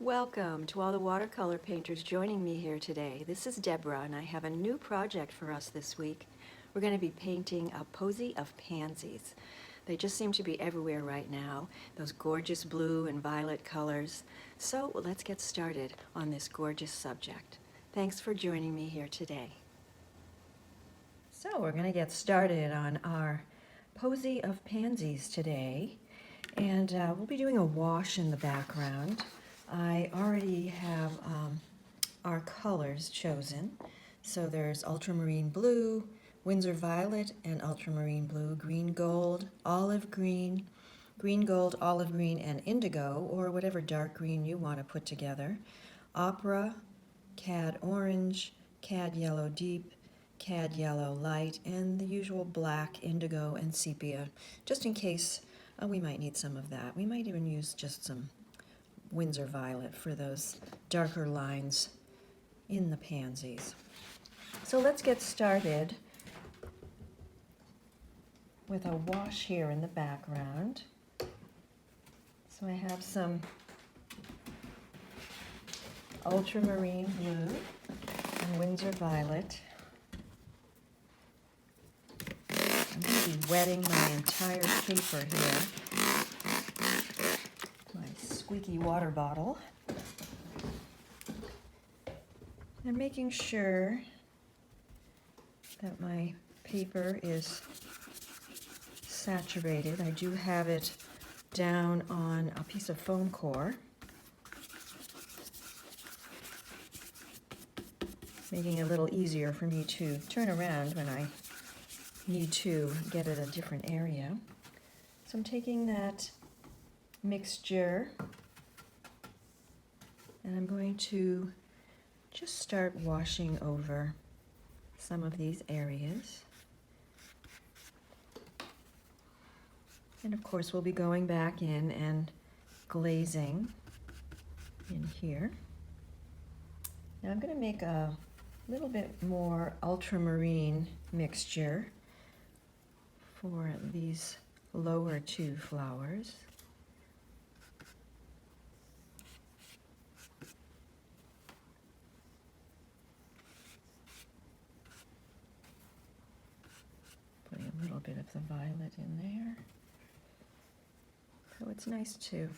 Welcome to all the watercolor painters joining me here today. This is Deborah, and I have a new project for us this week. We're going to be painting a posy of pansies. They just seem to be everywhere right now, those gorgeous blue and violet colors. So let's get started on this gorgeous subject. Thanks for joining me here today. So we're going to get started on our posy of pansies today, and we'll be doing a wash in the background. I already have our colors chosen. So there's ultramarine blue, Windsor violet, and ultramarine blue, green gold, olive green, green gold, olive green, and indigo, or whatever dark green you want to put together, opera, cad orange, cad yellow deep, cad yellow light, and the usual black, indigo, and sepia, just in case we might need some of that. We might even use just some Windsor violet for those darker lines in the pansies. So let's get started with a wash here in the background. So I have some ultramarine blue and Windsor violet. I'm going to be wetting my entire paper here. Squeaky water bottle, and making sure that my paper is saturated. I do have it down on a piece of foam core, making it a little easier for me to turn around when I need to get at a different area. So I'm taking that mixture, and I'm going to just start washing over some of these areas. And of course we'll be going back in and glazing in here. Now I'm going to make a little bit more ultramarine mixture for these lower two flowers. A little bit of the violet in there. So it's nice to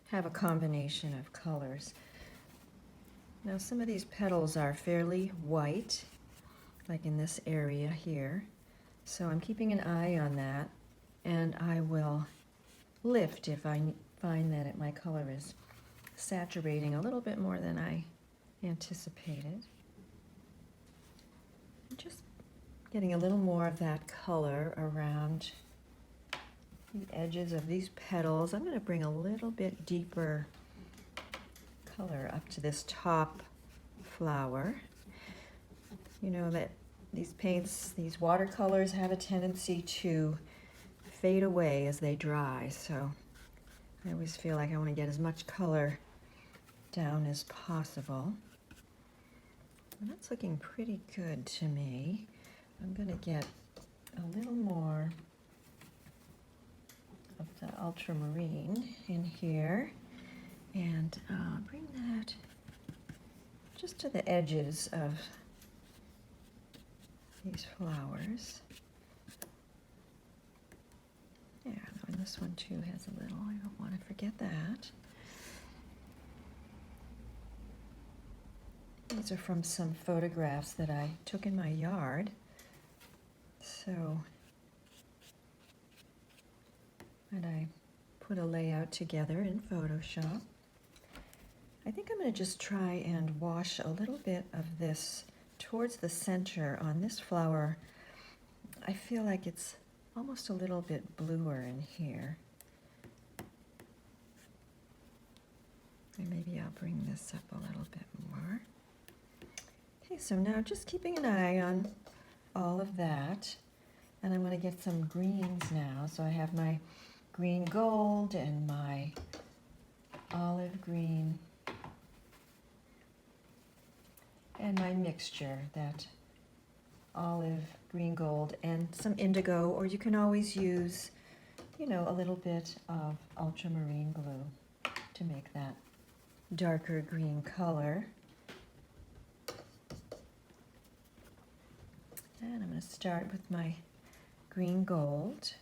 have a combination of colors. Now some of these petals are fairly white, like in this area here. So I'm keeping an eye on that, and I will lift if I find that my color is saturating a little bit more than I anticipated. Just getting a little more of that color around the edges of these petals. I'm going to bring a little bit deeper color up to this top flower. You know that these paints, these watercolors have a tendency to fade away as they dry, so I always feel like I want to get as much color down as possible. And that's looking pretty good to me. I'm going to get a little more of the ultramarine in here and bring that just to the edges of these flowers. Yeah, and this one too has a little, I don't want to forget that. These are from some photographs that I took in my yard. So, and I put a layout together in Photoshop. I think I'm going to just try and wash a little bit of this towards the center on this flower. I feel like it's almost a little bit bluer in here. And maybe I'll bring this up a little bit more. Okay, so now just keeping an eye on all of that, and I'm going to get some greens now. So I have my green gold and my olive green and my mixture, that olive, green gold, and some indigo, or you can always use, you know, a little bit of ultramarine blue to make that darker green color. And I'm going to start with my green gold,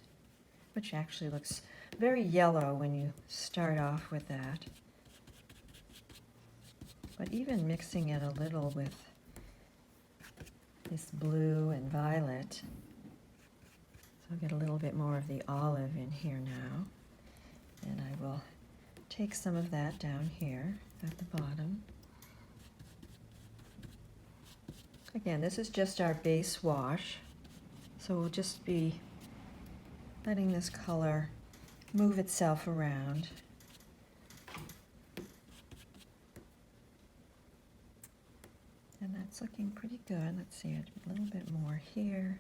which actually looks very yellow when you start off with that. But even mixing it a little with this blue and violet, so I'll get a little bit more of the olive in here now. And I will take some of that down here at the bottom. Again, this is just our base wash, so we'll just be letting this color move itself around. And that's looking pretty good. Let's see, a little bit more here.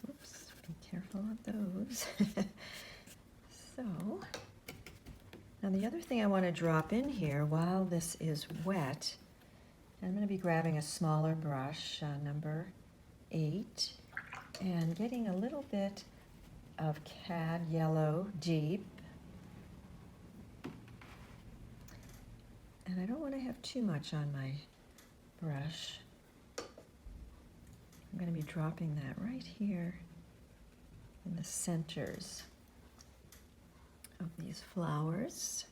Oops, be careful of those. So, now the other thing I want to drop in here while this is wet, I'm going to be grabbing a smaller brush, number 8, and getting a little bit of Cad Yellow Deep. And I don't want to have too much on my brush. I'm going to be dropping that right here in the centers of these flowers.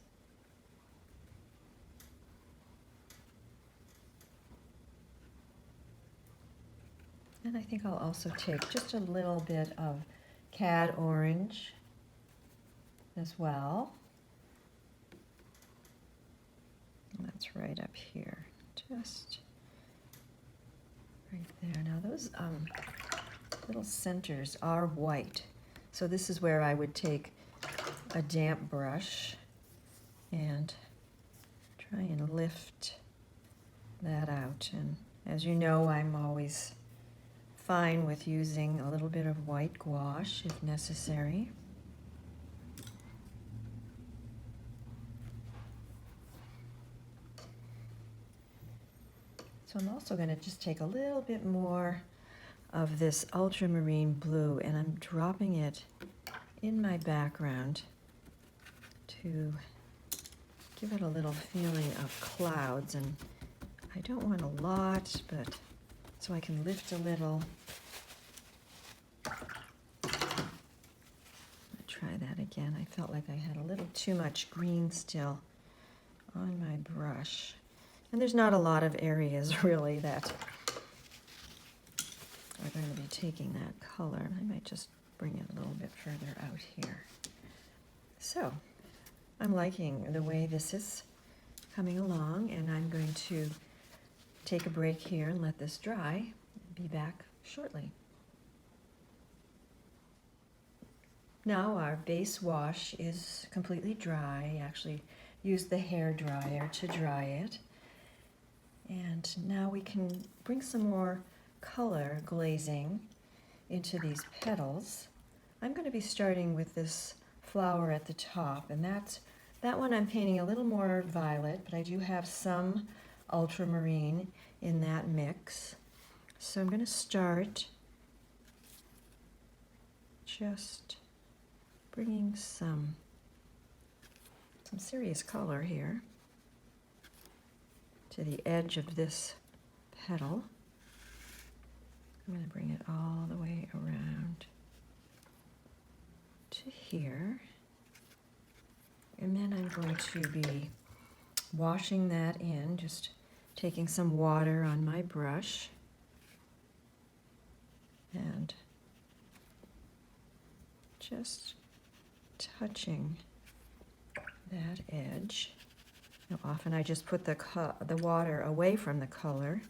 And I think I'll also take just a little bit of Cad Orange as well. And that's right up here, just right there. Now those little centers are white, so this is where I would take a damp brush and try and lift that out. And as you know, I'm always fine with using a little bit of white gouache if necessary. So I'm also going to just take a little bit more of this ultramarine blue, and I'm dropping it in my background to give it a little feeling of clouds. And I don't want a lot, but so I can lift a little. Try that again. I felt like I had a little too much green still on my brush. And there's not a lot of areas really that are going to be taking that color. I might just bring it a little bit further out here. So I'm liking the way this is coming along, and I'm going to take a break here and let this dry. Be back shortly. Now our base wash is completely dry. I actually used the hair dryer to dry it. And now we can bring some more color glazing into these petals. I'm going to be starting with this flower at the top, and that one I'm painting a little more violet, but I do have some ultramarine in that mix. So I'm going to start just bringing some serious color here to the edge of this petal. I'm going to bring it all the way around to here. And then I'm going to be washing that in, just taking some water on my brush and just touching that edge. Now, often I just put the water away from the color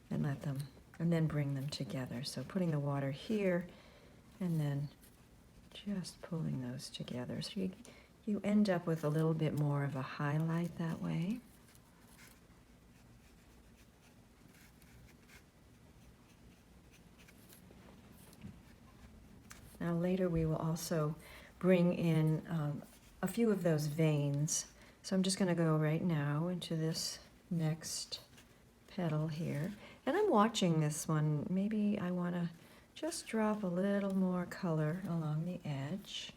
and let them, and then bring them together. So putting the water here and then just pulling those together. So you end up with a little bit more of a highlight that way. Now later we will also bring in a few of those veins. So I'm just going to go right now into this next petal here. And I'm watching this one. Maybe I want to just drop a little more color along the edge.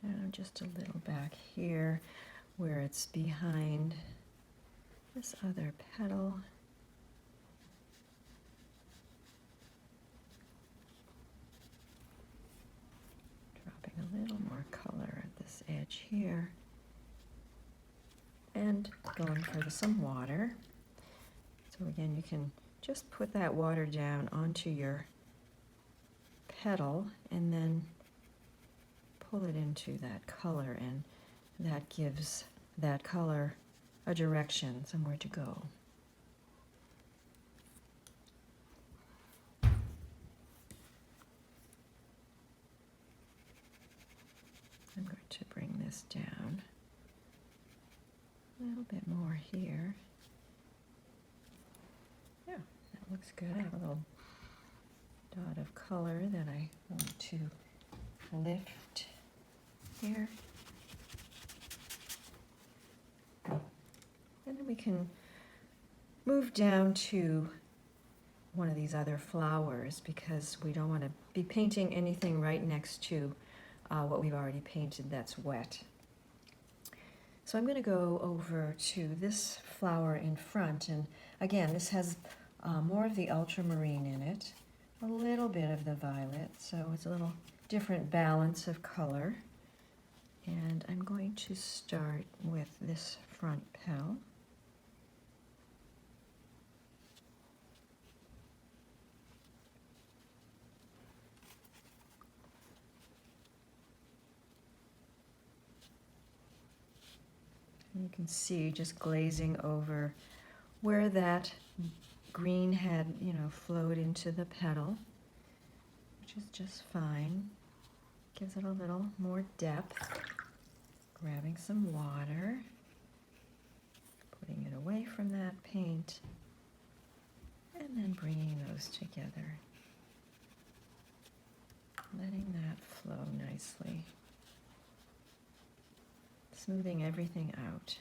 And just a little back here where it's behind this other petal. Dropping a little more color at this edge here. And going for some water. So again, you can just put that water down onto your petal and then pull it into that color, and that gives that color a direction, somewhere to go. I'm going to bring this down a little bit more here. Yeah, that looks good. I have a little dot of color that I want to lift here. And then we can move down to one of these other flowers because we don't want to be painting anything right next to what we've already painted that's wet. So I'm going to go over to this flower in front, and again, this has more of the ultramarine in it, a little bit of the violet, so it's a little different balance of color. And I'm going to start with this front petal. And you can see just glazing over where that green had, flowed into the petal, which is just fine. Gives it a little more depth. Grabbing some water, putting it away from that paint, and then bringing those together. Letting that flow nicely. Smoothing everything out.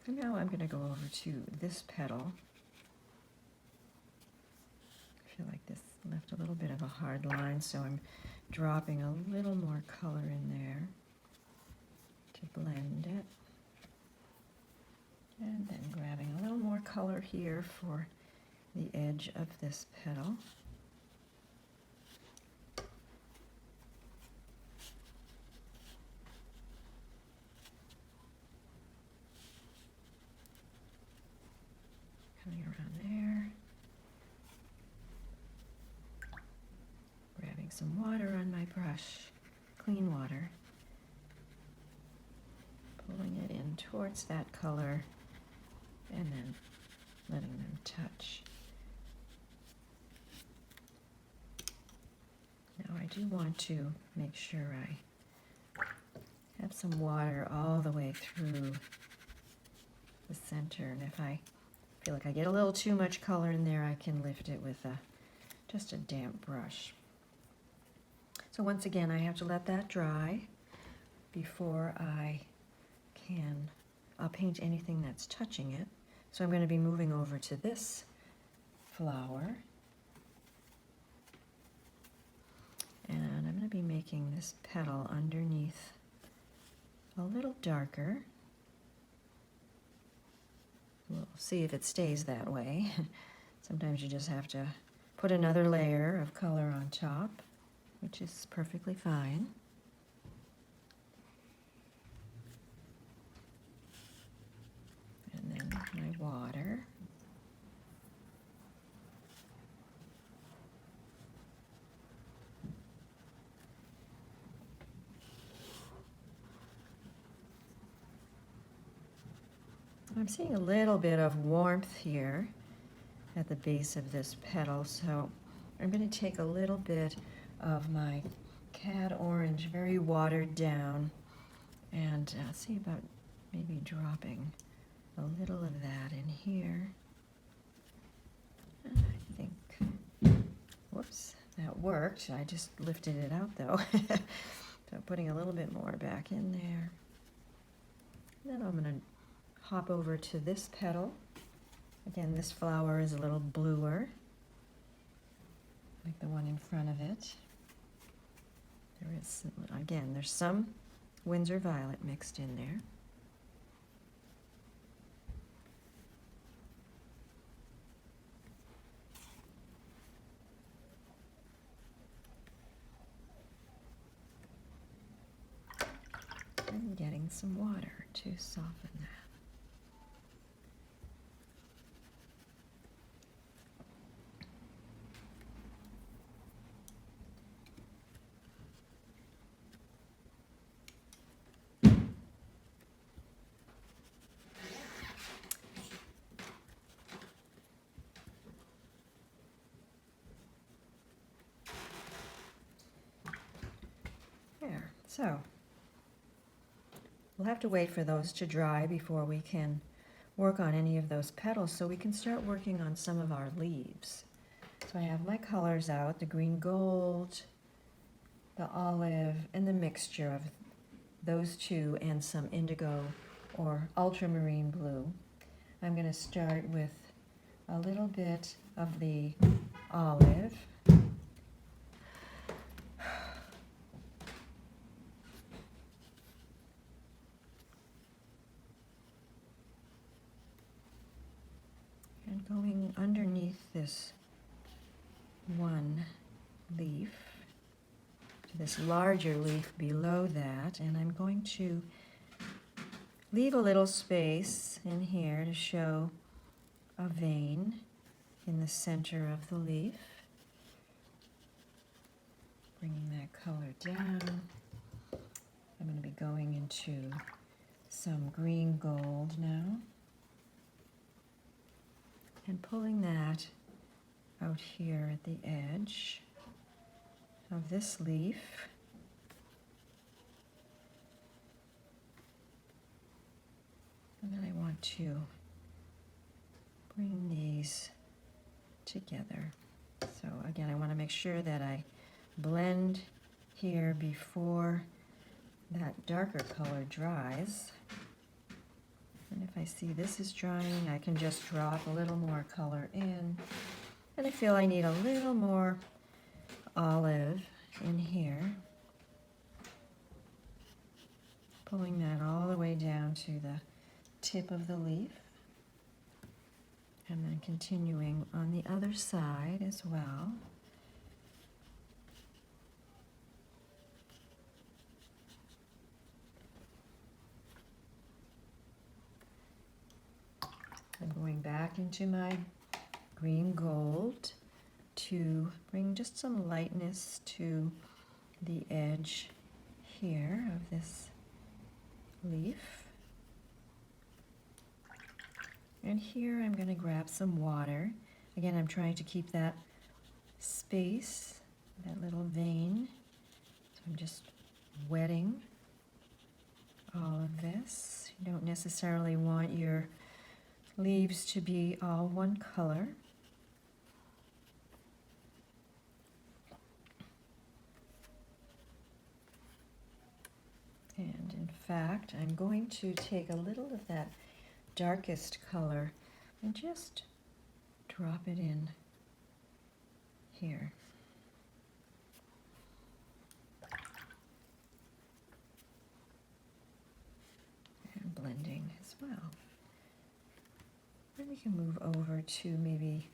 And now I'm going to go over to this petal. I feel like this left a little bit of a hard line, so I'm dropping a little more color in there to blend it. And then grabbing a little more color here for the edge of this petal. Coming around there. Grabbing some water on my brush, clean water. Pulling it in towards that color. And then letting them touch. Now I do want to make sure I have some water all the way through the center, and if I feel like I get a little too much color in there, I can lift it with just a damp brush. So once again, I have to let that dry before I can paint anything that's touching it. So I'm going to be moving over to this flower. And I'm going to be making this petal underneath a little darker. We'll see if it stays that way. Sometimes you just have to put another layer of color on top, which is perfectly fine. And then my water. I'm seeing a little bit of warmth here at the base of this petal, so I'm going to take a little bit of my cad orange, very watered down, And see about maybe dropping a little of that in here. I think, whoops, that worked. I just lifted it out though. So putting a little bit more back in there. Then I'm going to hop over to this petal. Again, this flower is a little bluer, like the one in front of it. There is, again, there's some Windsor violet mixed in there. And getting some water to soften that. There, so we'll have to wait for those to dry before we can work on any of those petals, so we can start working on some of our leaves. So I have my colors out, the green gold, the olive, and the mixture of those two and some indigo or ultramarine blue. I'm going to start with a little bit of the olive. And going underneath this one leaf to this larger leaf below that, and I'm going to leave a little space in here to show a vein in the center of the leaf. Bringing that color down. I'm going to be going into some green gold now and pulling that out here at the edge of this leaf. And then I want to bring these together. So again, I want to make sure that I blend here before that darker color dries. And if I see this is drying, I can just drop a little more color in. And I feel I need a little more olive in here. Pulling that all the way down to the tip of the leaf. And then continuing on the other side as well. I'm going back into my green gold to bring just some lightness to the edge here of this leaf. And here I'm going to grab some water. Again, I'm trying to keep that space, that little vein. So I'm just wetting all of this. You don't necessarily want your leaves to be all one color. And in fact, I'm going to take a little of that darkest color and just drop it in here. And blending as well. Then we can move over to maybe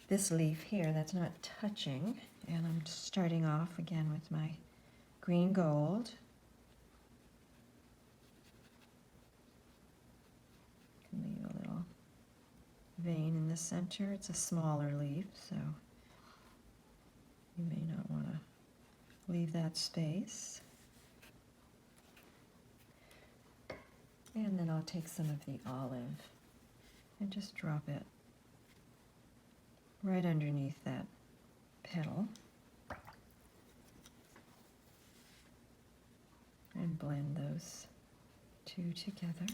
this leaf here that's not touching, and I'm just starting off again with my green gold. Leave a little vein in the center. It's a smaller leaf, so you may not want to leave that space. And then I'll take some of the olive and just drop it right underneath that petal and blend those two together.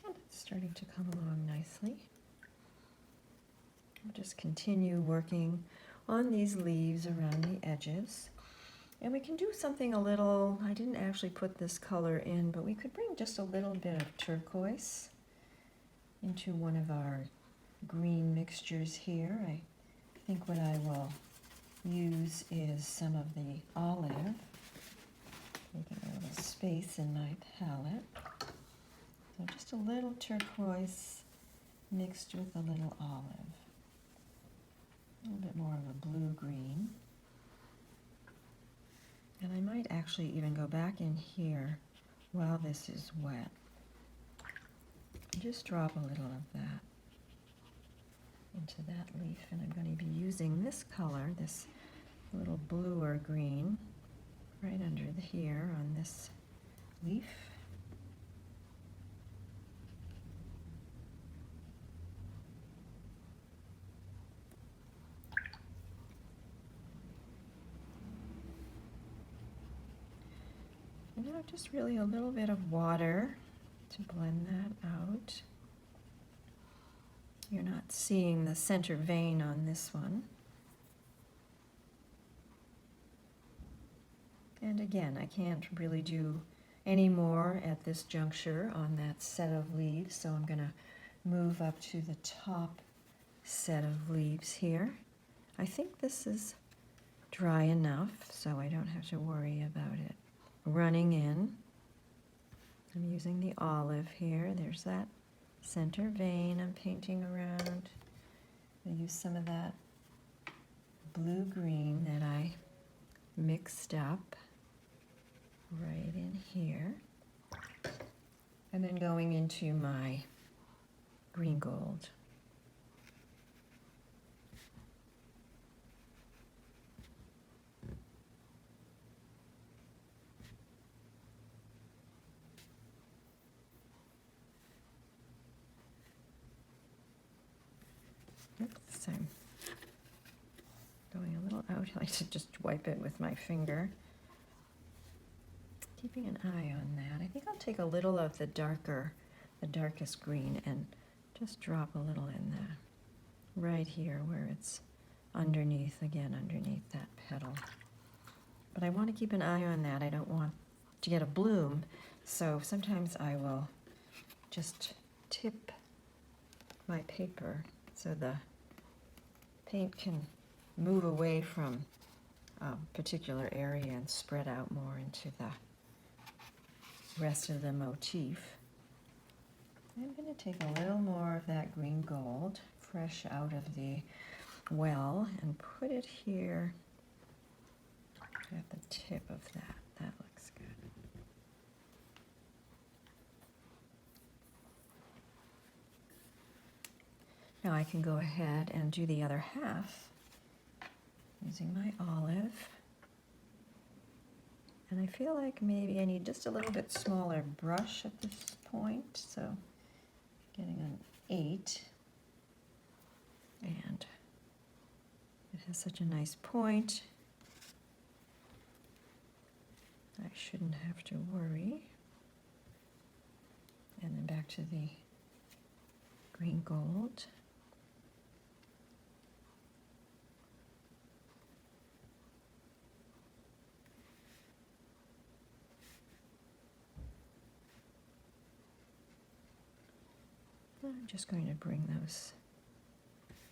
And it's starting to come along nicely. We'll just continue working on these leaves around the edges. And we can do something a little, I didn't actually put this color in, but we could bring just a little bit of turquoise into one of our green mixtures here. I think what I will use is some of the olive, making a little space in my palette. So just a little turquoise mixed with a little olive. A little bit more of a blue-green. And I might actually even go back in here while this is wet. Just drop a little of that into that leaf. And I'm going to be using this color, this little bluer green, right under here on this leaf. And now just really a little bit of water to blend that out. You're not seeing the center vein on this one. And again, I can't really do any more at this juncture on that set of leaves, so I'm going to move up to the top set of leaves here. I think this is dry enough, so I don't have to worry about it running in. I'm using the olive here. There's that center vein I'm painting around. I use some of that blue-green that I mixed up right in here. And then going into my green gold. Oops, I'm going a little out. I like to just wipe it with my finger. Keeping an eye on that. I think I'll take a little of the darkest green and just drop a little in there, right here where it's underneath, again, underneath that petal. But I want to keep an eye on that. I don't want to get a bloom, so sometimes I will just tip my paper so the paint can move away from a particular area and spread out more into the rest of the motif. I'm going to take a little more of that green gold, fresh out of the well, and put it here at the tip of that. That looks good. Now I can go ahead and do the other half using my olive. And I feel like maybe I need just a little bit smaller brush at this point, so getting an 8. And it has such a nice point. I shouldn't have to worry. And then back to the green gold. I'm just going to bring those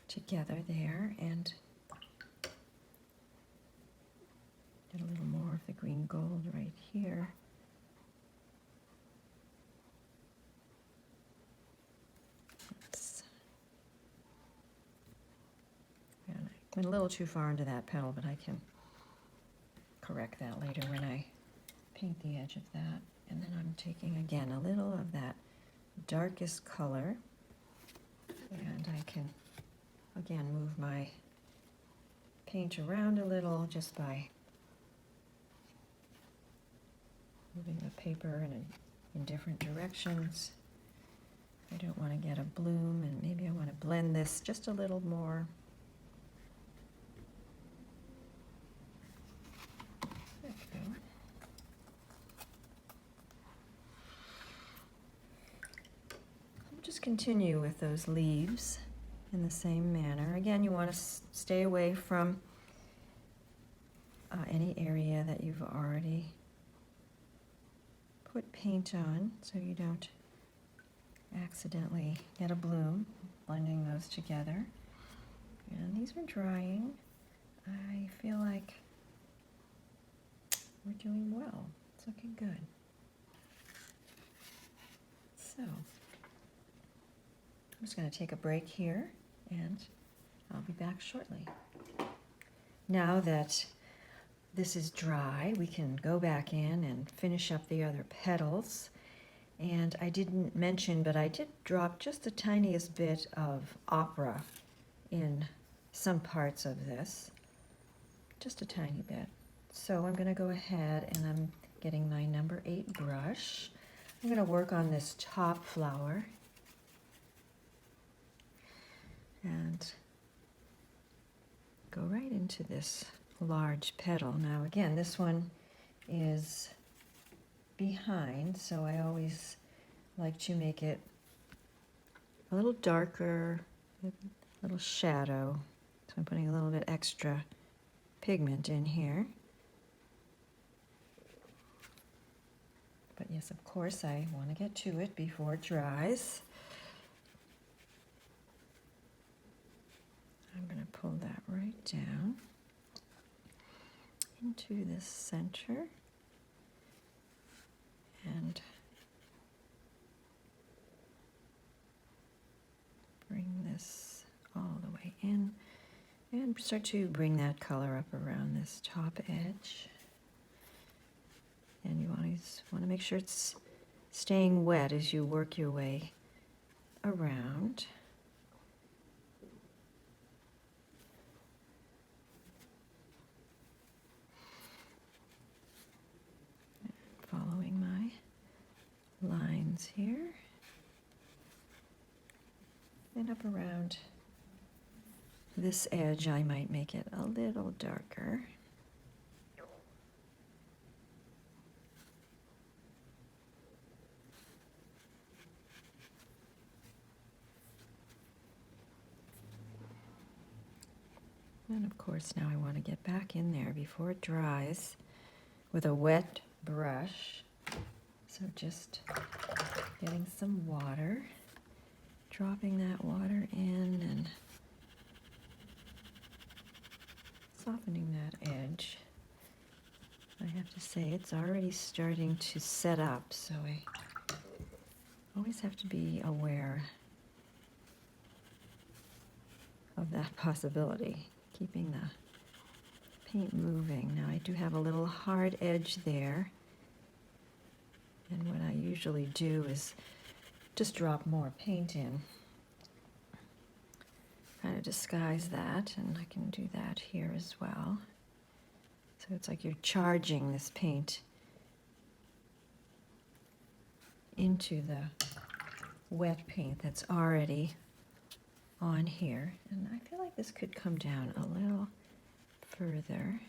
together there and get a little more of the green gold right here. Oops. And I went a little too far into that petal, but I can correct that later when I paint the edge of that. And then I'm taking again a little of that darkest color, and I can again move my paint around a little just by moving the paper in different directions. I don't want to get a bloom, and maybe I want to blend this just a little more. There we go. just continue with those leaves in the same manner. Again, you want to stay away from any area that you've already put paint on so you don't accidentally get a bloom, blending those together. And these are drying. I feel like we're doing well. It's looking good. So, I'm just going to take a break here, and I'll be back shortly. Now that this is dry, we can go back in and finish up the other petals. And I didn't mention, but I did drop just the tiniest bit of opera in some parts of this, just a tiny bit. So I'm going to go ahead and I'm getting my number 8 brush. I'm going to work on this top flower and go right into this large petal. Now again, this one is behind, so I always like to make it a little darker, a little shadow. So I'm putting a little bit extra pigment in here. But yes, of course, I want to get to it before it dries. I'm going to pull that right down into this center and bring this all the way in and start to bring that color up around this top edge. And you always want to make sure it's staying wet as you work your way around. Following my lines here. And up around this edge, I might make it a little darker. And of course, now I want to get back in there before it dries with a wet brush. So just getting some water, dropping that water in and softening that edge. I have to say it's already starting to set up, so I always have to be aware of that possibility, keeping the paint moving. Now I do have a little hard edge there, and what I usually do is just drop more paint in, kind of disguise that, and I can do that here as well. So it's like you're charging this paint into the wet paint that's already on here. And I feel like this could come down a little further.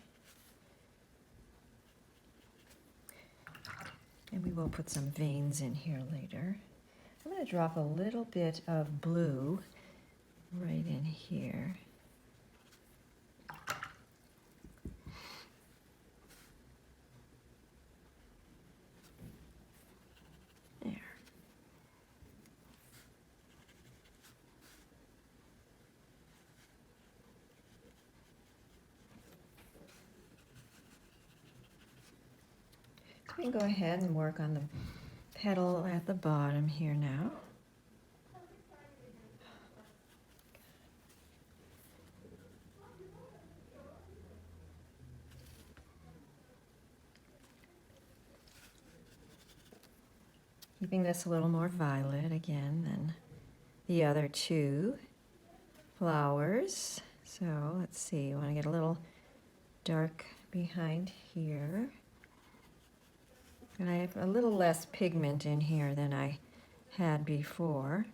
And we will put some veins in here later. I'm going to drop a little bit of blue right in here. There. We can go ahead and work on the petal at the bottom here now. Keeping this a little more violet again than the other two flowers. So let's see, I want to get a little dark behind here. And I have a little less pigment in here than I had before.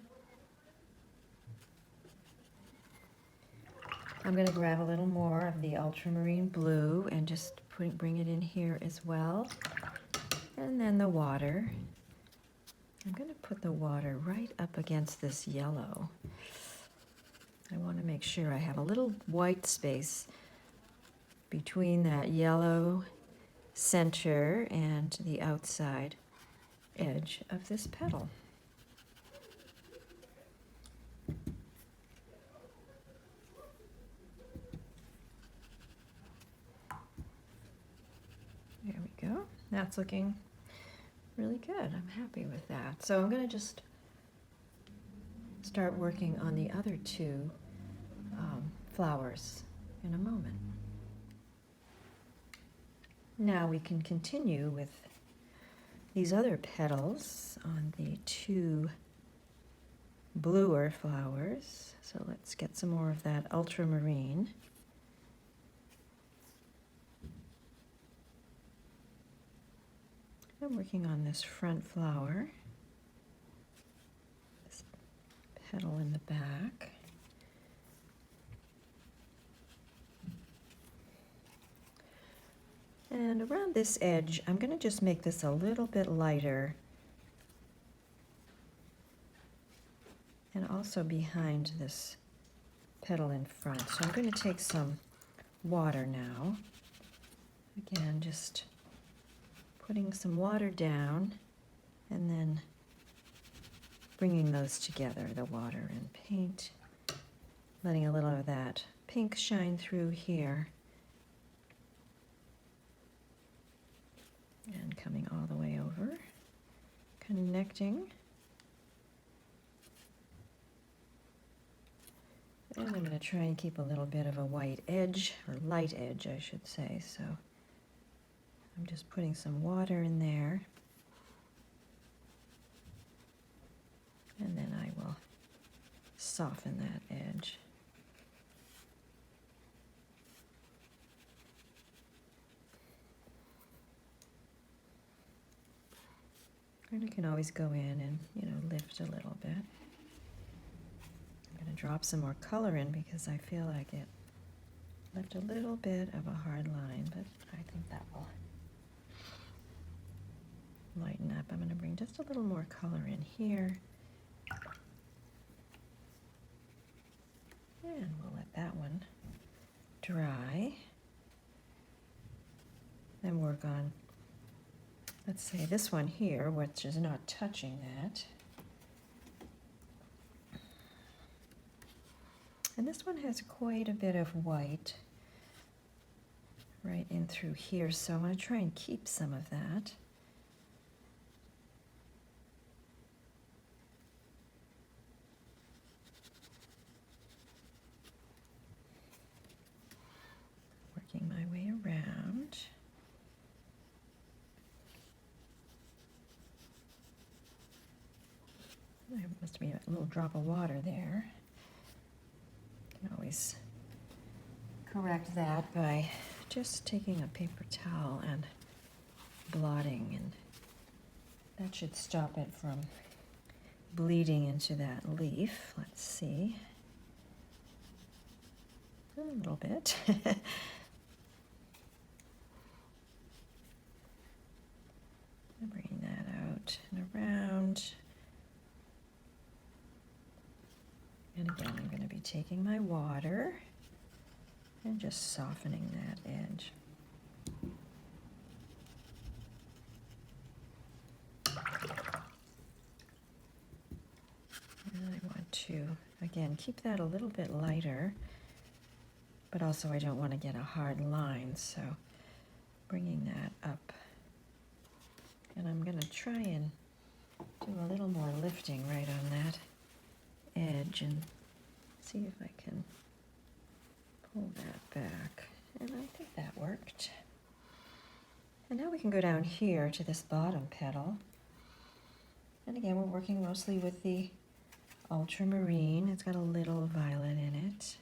I'm going to grab a little more of the ultramarine blue and just bring it in here as well. And then the water. I'm going to put the water right up against this yellow. I want to make sure I have a little white space between that yellow center and the outside edge of this petal. There we go. That's looking really good. I'm happy with that. So I'm going to just start working on the other two flowers in a moment. Now we can continue with these other petals on the two bluer flowers. So let's get some more of that ultramarine. I'm working on this front flower, this petal in the back. And around this edge, I'm going to just make this a little bit lighter. And also behind this petal in front. So I'm going to take some water now. Again, just putting some water down and then bringing those together, the water and paint, letting a little of that pink shine through here. And coming all the way over, connecting. And I'm going to try and keep a little bit of a white edge, or light edge, I should say. So I'm just putting some water in there. And then I will soften that edge. And I can always go in and, lift a little bit. I'm going to drop some more color in because I feel like it left a little bit of a hard line, but I think that will lighten up. I'm going to bring just a little more color in here. And we'll let that one dry. Then work on, let's say, this one here, which is not touching that. And this one has quite a bit of white right in through here, so I'm going to try and keep some of that. Working my way around. There must be a little drop of water there. You can always correct that by just taking a paper towel and blotting, and that should stop it from bleeding into that leaf. Let's see. A little bit. Bring that out and around. And again, I'm going to be taking my water and just softening that edge. And I want to, again, keep that a little bit lighter, but also I don't want to get a hard line, so bringing that up. And I'm going to try and do a little more lifting right on that edge and see if I can pull that back. And I think that worked. And now we can go down here to this bottom petal. And again, we're working mostly with the ultramarine. It's got a little violet in it.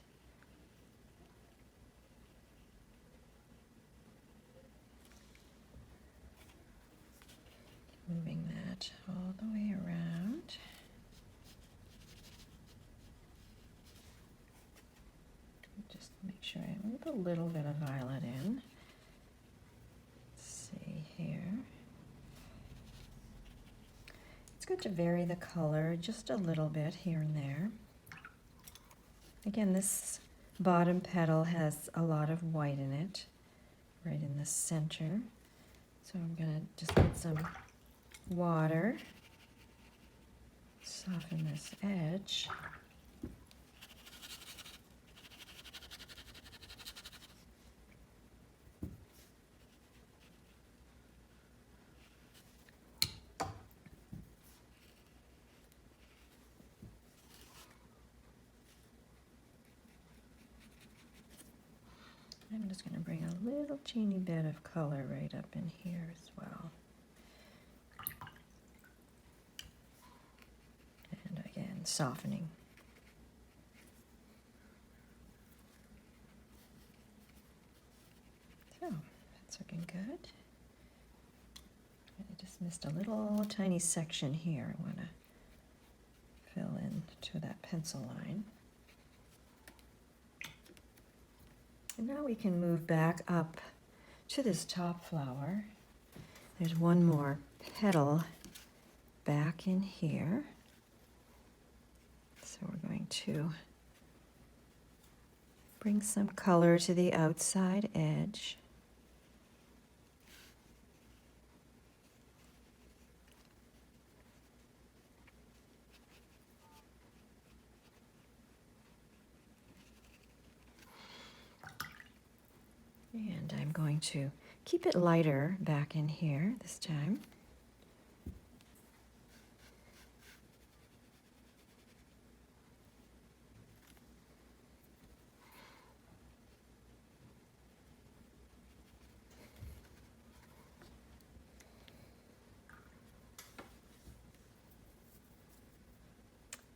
Moving that all the way around. Just make sure I leave a little bit of violet in. Let's see here. It's good to vary the color just a little bit here and there. Again, this bottom petal has a lot of white in it, right in the center. So I'm going to just get some water, soften this edge. I'm just going to bring a little teeny bit of color right up in here as well. And again, softening. So, that's looking good. I just missed a little tiny section here I want to fill in to that pencil line. And now we can move back up to this top flower. There's one more petal back in here. So we're going to bring some color to the outside edge. And I'm going to keep it lighter back in here this time.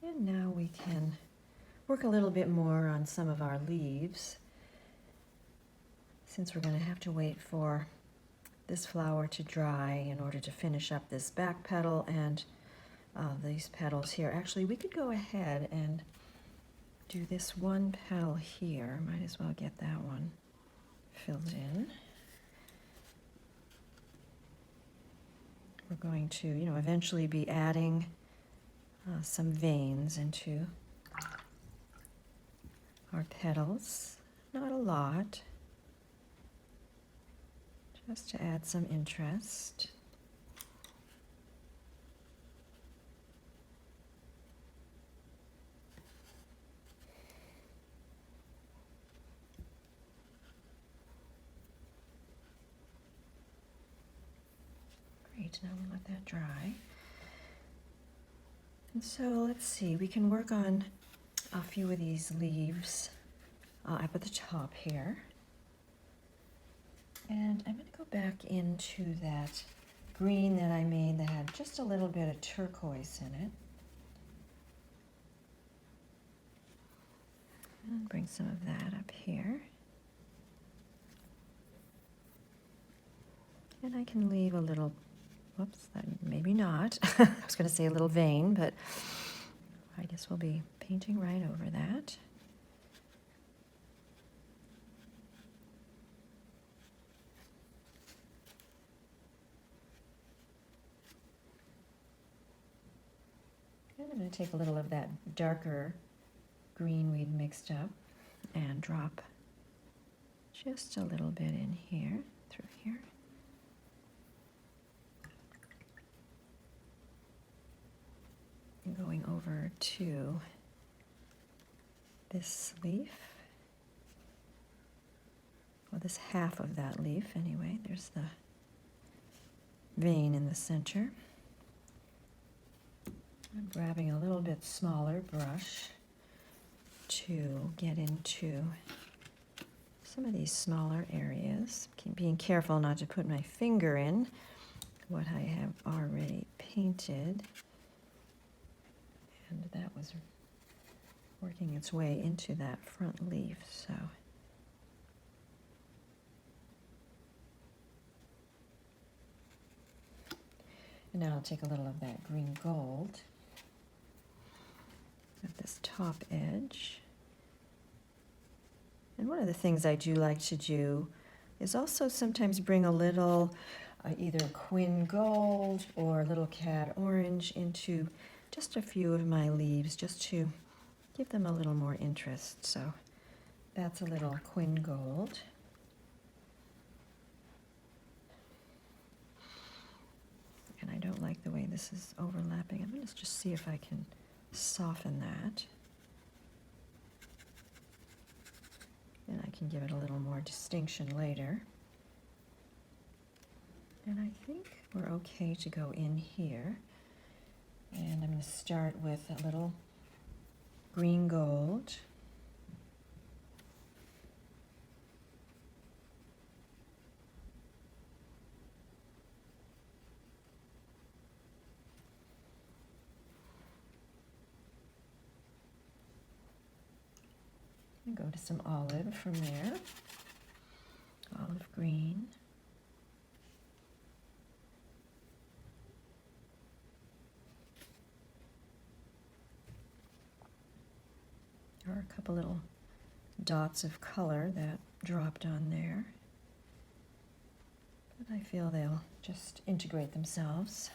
And now we can work a little bit more on some of our leaves, since we're going to have to wait for this flower to dry in order to finish up this back petal and these petals here. Actually, we could go ahead and do this one petal here. Might as well get that one filled in. We're going to, eventually be adding some veins into our petals. Not a lot, just to add some interest. Great, now we'll let that dry. And so let's see, we can work on a few of these leaves up at the top here. And I'm going to go back into that green that I made that had just a little bit of turquoise in it. And bring some of that up here. And I can leave a little, whoops, that maybe not. I was going to say a little vein, but I guess we'll be painting right over that. And I'm going to take a little of that darker green we'd mixed up and drop just a little bit in here, through here. And going over to this leaf, well, this half of that leaf anyway. There's the vein in the center. I'm grabbing a little bit smaller brush to get into some of these smaller areas. Keep being careful not to put my finger in what I have already painted. And that was working its way into that front leaf, so. And now I'll take a little of that green gold at this top edge. And one of the things I do like to do is also sometimes bring a little either Quin Gold or Little Cat Orange into just a few of my leaves, just to give them a little more interest. So that's a little Quin Gold. And I don't like the way this is overlapping. I'm going to just see if I can soften that. And I can give it a little more distinction later. And I think we're okay to go in here. And I'm going to start with a little green gold. And go to some olive from there. Olive green. There are a couple little dots of color that dropped on there. But I feel they'll just integrate themselves.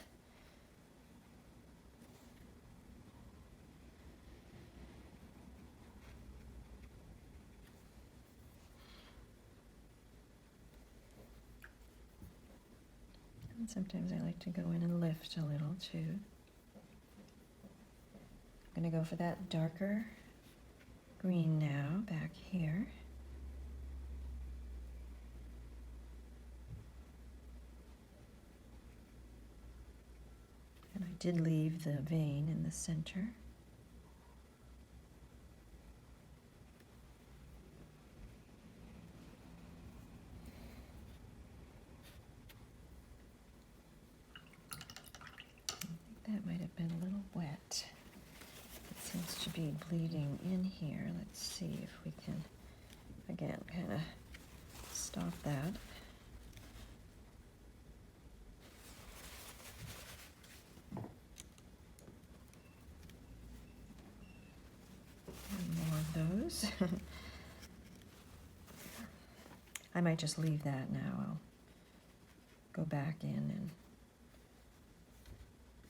And sometimes I like to go in and lift a little too. I'm going to go for that darker green now, back here. And I did leave the vein in the center. I think that might have been a little wet. It seems to be bleeding in here. Let's see if we can, again, kind of stop that. And more of those. I might just leave that now. I'll go back in and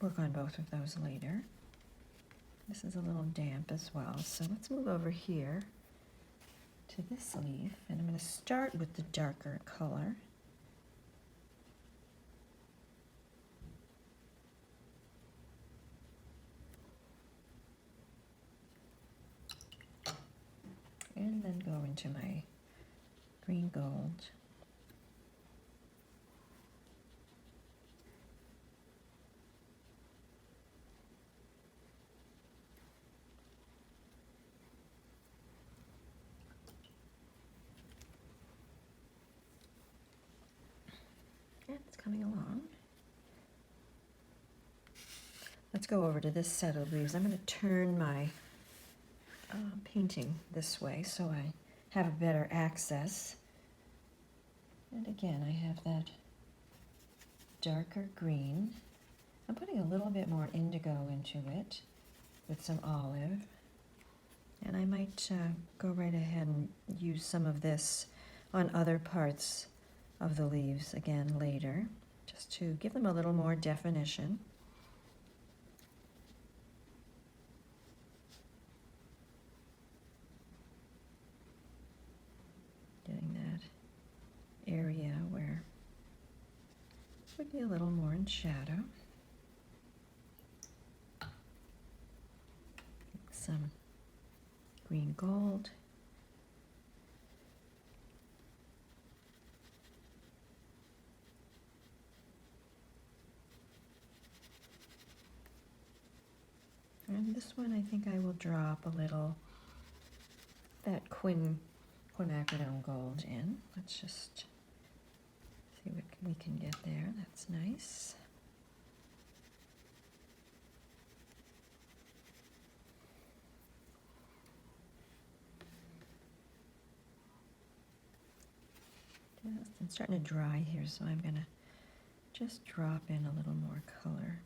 work on both of those later. This is a little damp as well, so let's move over here to this leaf, and I'm going to start with the darker color. And then go into my green gold. It's coming along. Let's go over to this set of leaves. I'm going to turn my painting this way so I have a better access. And again, I have that darker green. I'm putting a little bit more indigo into it with some olive. And I might go right ahead and use some of this on other parts of the leaves again later, just to give them a little more definition. Getting that area where it would be a little more in shadow. Some green gold. And this one I think I will drop a little that quinacridone gold in. Let's just see what we can get there. That's nice. It's starting to dry here, so I'm going to just drop in a little more color.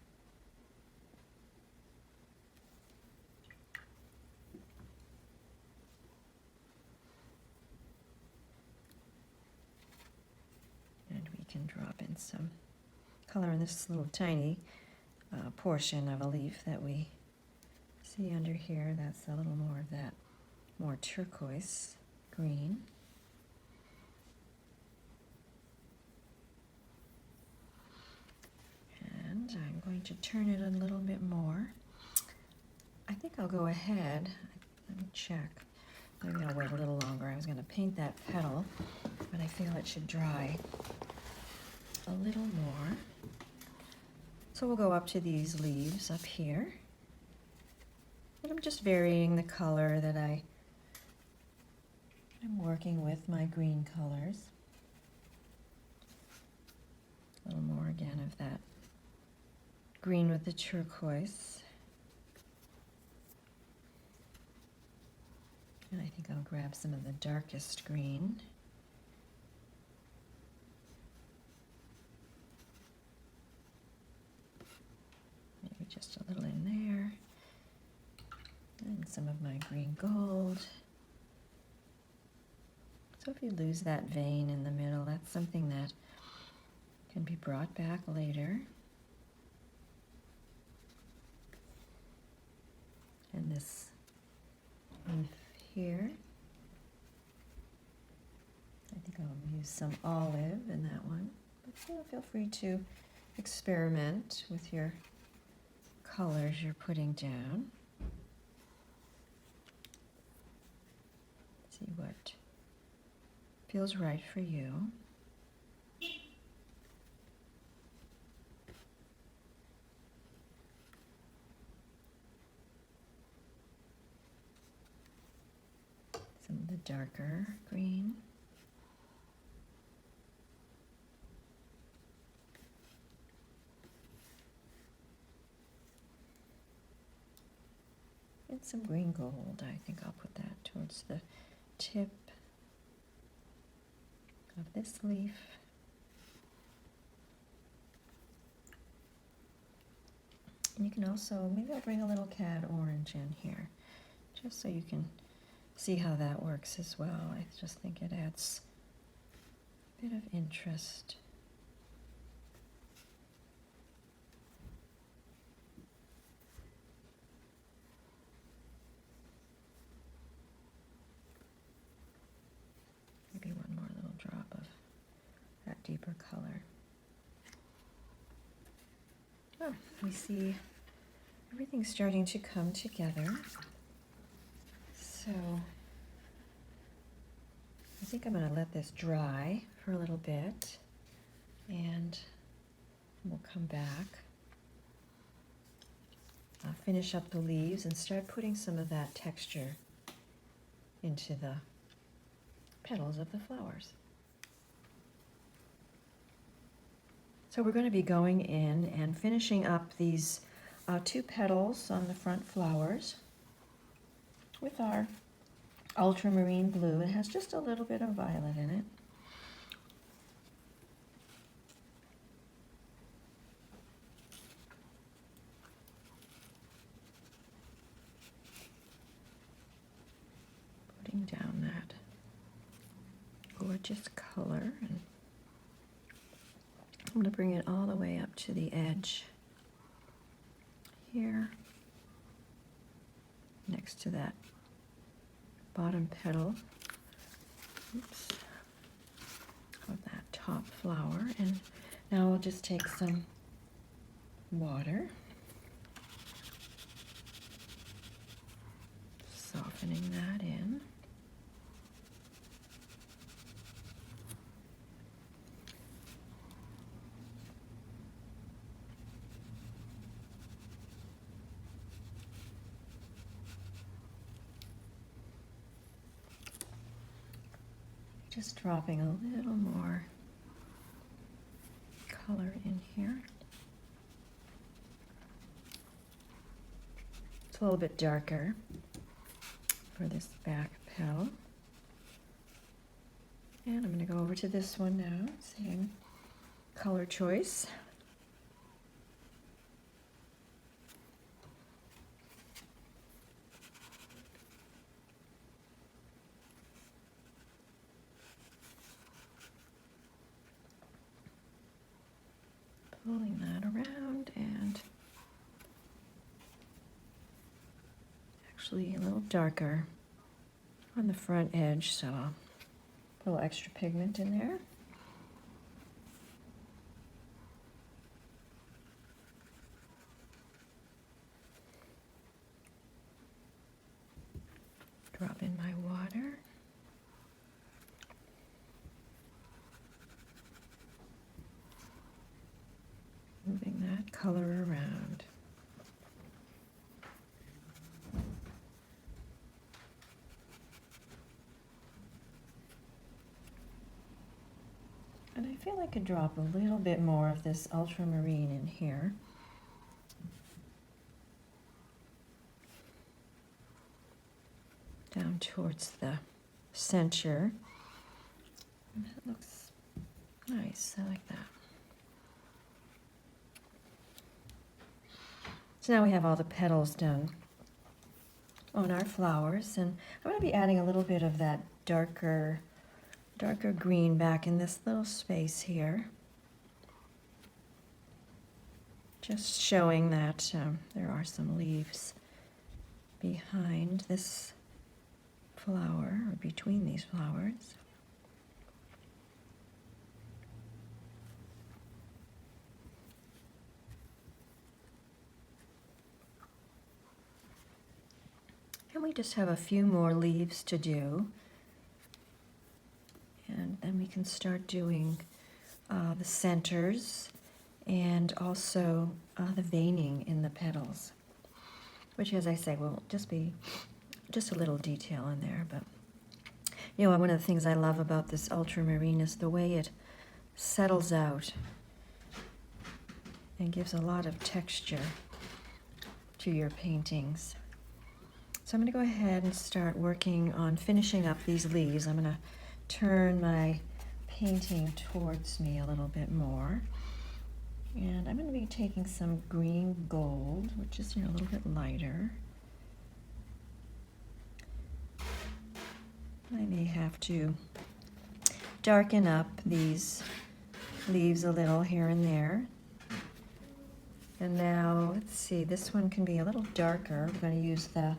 And we can drop in some color in this little tiny portion of a leaf that we see under here. That's a little more of that more turquoise green. And I'm going to turn it a little bit more. I think I'll go ahead, let me check. Maybe I'll wait a little longer. I was going to paint that petal, but I feel it should dry a little more. So we'll go up to these leaves up here. And I'm just varying the color that I'm working with my green colors. A little more again of that green with the turquoise. And I think I'll grab some of the darkest green. Maybe just a little in there. And some of my green gold. So if you lose that vein in the middle, that's something that can be brought back later. And this leaf here, I think I'll use some olive in that one. But feel free to experiment with your colors you're putting down. See what feels right for you. Some of the darker green. And some green gold. I think I'll put that towards the tip of this leaf. And you can also, maybe I'll bring a little cad orange in here, just so you can see how that works as well. I just think it adds a bit of interest. Maybe one more little drop of that deeper color. Oh, we see everything's starting to come together. So I think I'm going to let this dry for a little bit, and we'll come back. I'll finish up the leaves and start putting some of that texture into the petals of the flowers. So we're going to be going in and finishing up these two petals on the front flowers with our ultramarine blue. It has just a little bit of violet in it. Putting down that gorgeous color, and I'm going to bring it all the way up to the edge here, next to that bottom petal, oops, of that top flower. And now I'll just take some water, softening that in. Just dropping a little more color in here. It's a little bit darker for this back petal. And I'm going to go over to this one now, same color choice. pulling that around and actually a little darker on the front edge, so a little extra pigment in there. Drop in my water. Moving that color around. And I feel I could drop a little bit more of this ultramarine in here. Down towards the center. And that looks nice, I like that. So now we have all the petals done on our flowers, and I'm going to be adding a little bit of that darker green back in this little space here. Just showing that there are some leaves behind this flower, or between these flowers. And we just have a few more leaves to do. And then we can start doing the centers and also the veining in the petals, which, as I say, will just be just a little detail in there. But you know, one of the things I love about this ultramarine is the way it settles out and gives a lot of texture to your paintings. So I'm going to go ahead and start working on finishing up these leaves. I'm going to turn my painting towards me a little bit more. And I'm going to be taking some green gold, which is, you know, a little bit lighter. I may have to darken up these leaves a little here and there. And now, let's see, this one can be a little darker. I'm going to use the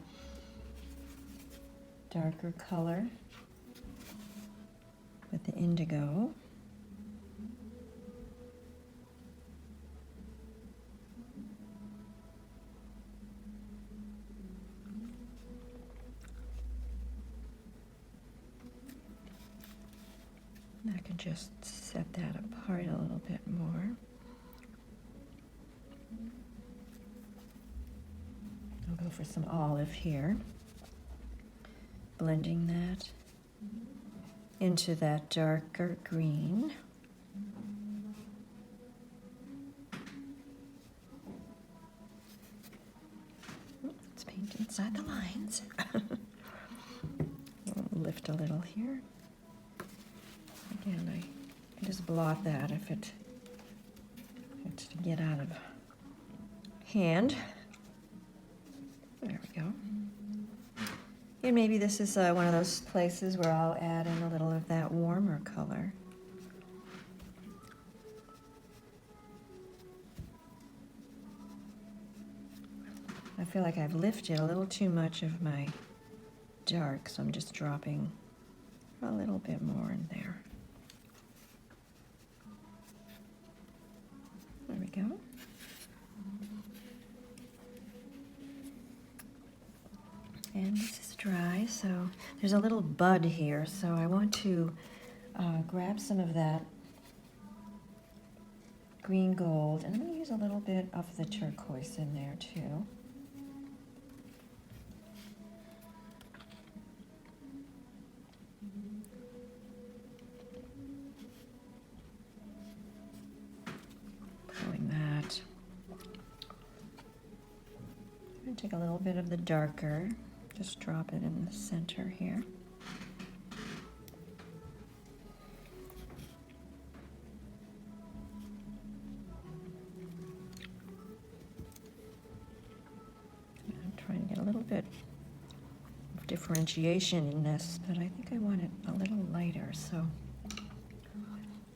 darker color with the indigo. I can just set that apart a little bit more. I'll go for some olive here, blending that into that darker green. Let's paint inside the lines. I'll lift a little here. Again, I just blot that if it's to get out of hand. There we go. And maybe this is one of those places where I'll add in a little of that warmer color. I feel like I've lifted a little too much of my dark, so I'm just dropping a little bit more in there. There we go. And this is dry, so there's a little bud here, so I want to grab some of that green gold, and I'm going to use a little bit of the turquoise in there too. Pulling that. I'm going to take a little bit of the darker. Just drop it in the center here. I'm trying to get a little bit of differentiation in this, but I think I want it a little lighter, so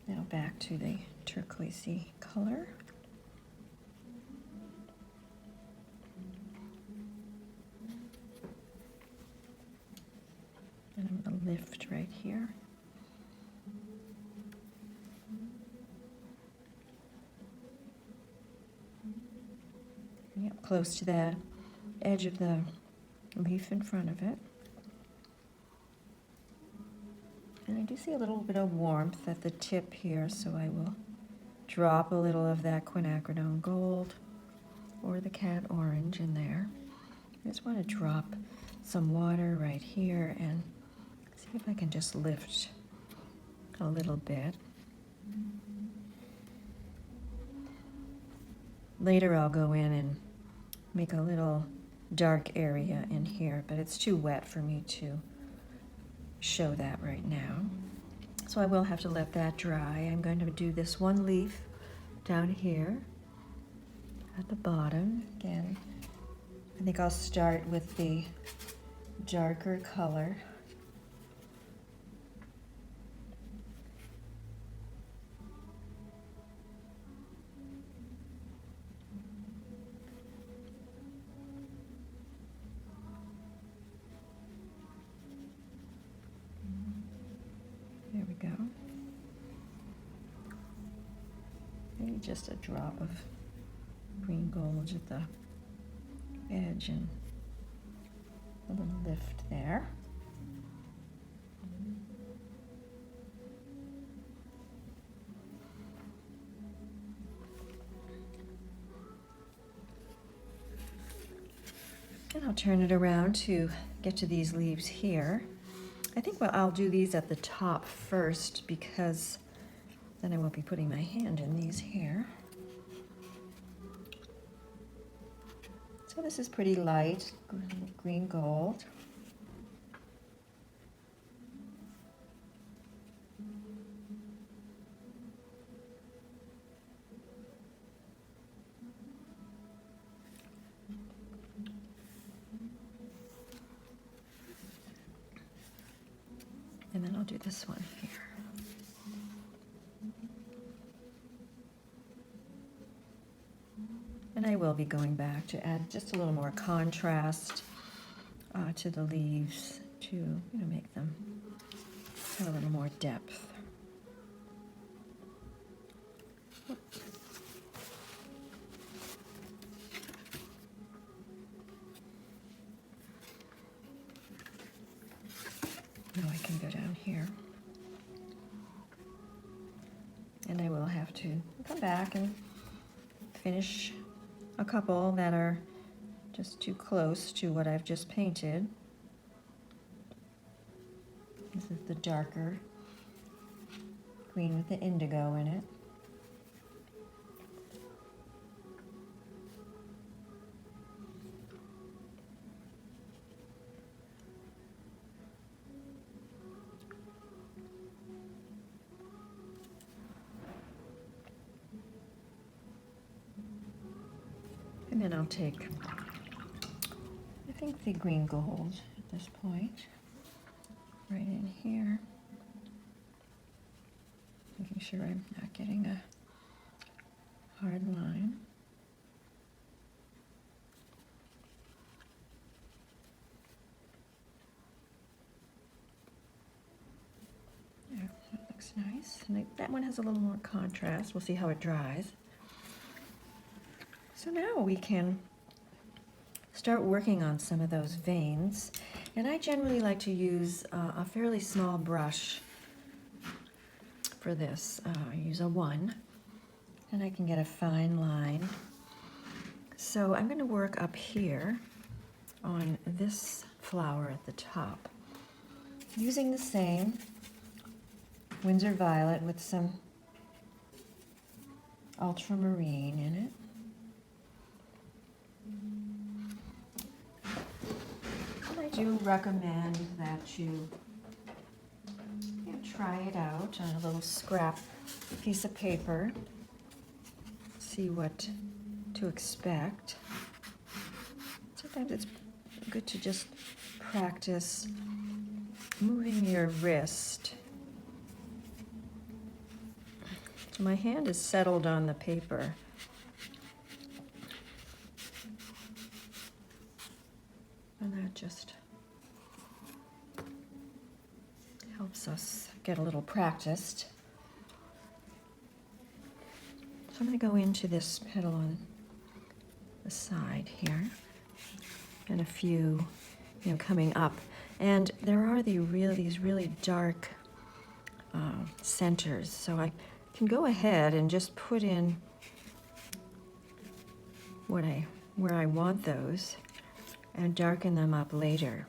now back to the turquoisey color. here. Yep, close to the edge of the leaf in front of it. And I do see a little bit of warmth at the tip here, so I will drop a little of that quinacridone gold or the cat orange in there. I just want to drop some water right here and see if I can just lift a little bit. Later I'll go in and make a little dark area in here, but it's too wet for me to show that right now. So I will have to let that dry. I'm going to do this one leaf down here at the bottom. Again, I think I'll start with the darker color. There we go. Maybe just a drop of green gold at the edge and a little lift there. And I'll turn it around to get to these leaves here. I think I'll do these at the top first because then I won't be putting my hand in these here. So this is pretty light, green gold. And then I'll do this one here. And I will be going back to add just a little more contrast to the leaves to make them have a little more depth. Now I can go down here. And I will have to come back and finish a couple that are just too close to what I've just painted. This is the darker green with the indigo in it. And then I'll take, I think, the green gold at this point, right in here. Making sure I'm not getting a hard line. There, that looks nice. And that one has a little more contrast. We'll see how it dries. So now we can start working on some of those veins. And I generally like to use a fairly small brush for this. I use a 1, and I can get a fine line. So I'm going to work up here on this flower at the top, using the same Winsor Violet with some ultramarine in it. I do recommend that you try it out on a little scrap piece of paper, see what to expect. Sometimes it's good to just practice moving your wrist. So my hand is settled on the paper. And that just Helps us get a little practiced. So I'm going to go into this petal on the side here, and a few, coming up. And there are these really dark centers, so I can go ahead and just put in where I want those and darken them up later.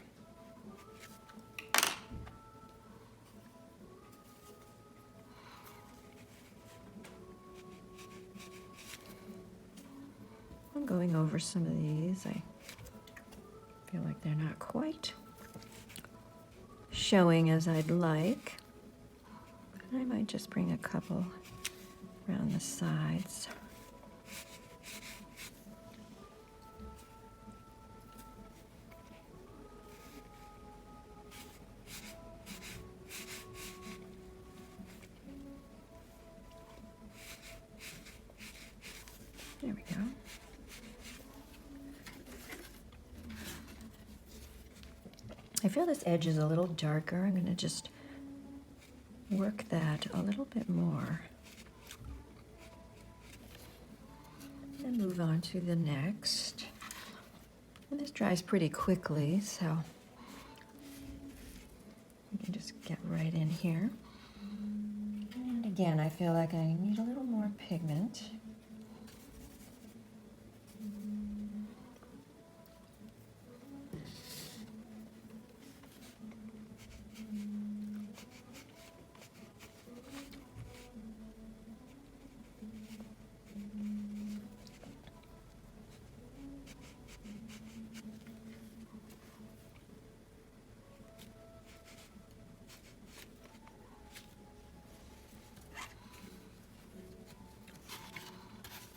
I'm going over some of these. I feel like they're not quite showing as I'd like. I might just bring a couple around the sides. There we go. I feel this edge is a little darker. I'm going to just work that a little bit more. And move on to the next. And this dries pretty quickly, so you can just get right in here. And again, I feel like I need a little more pigment.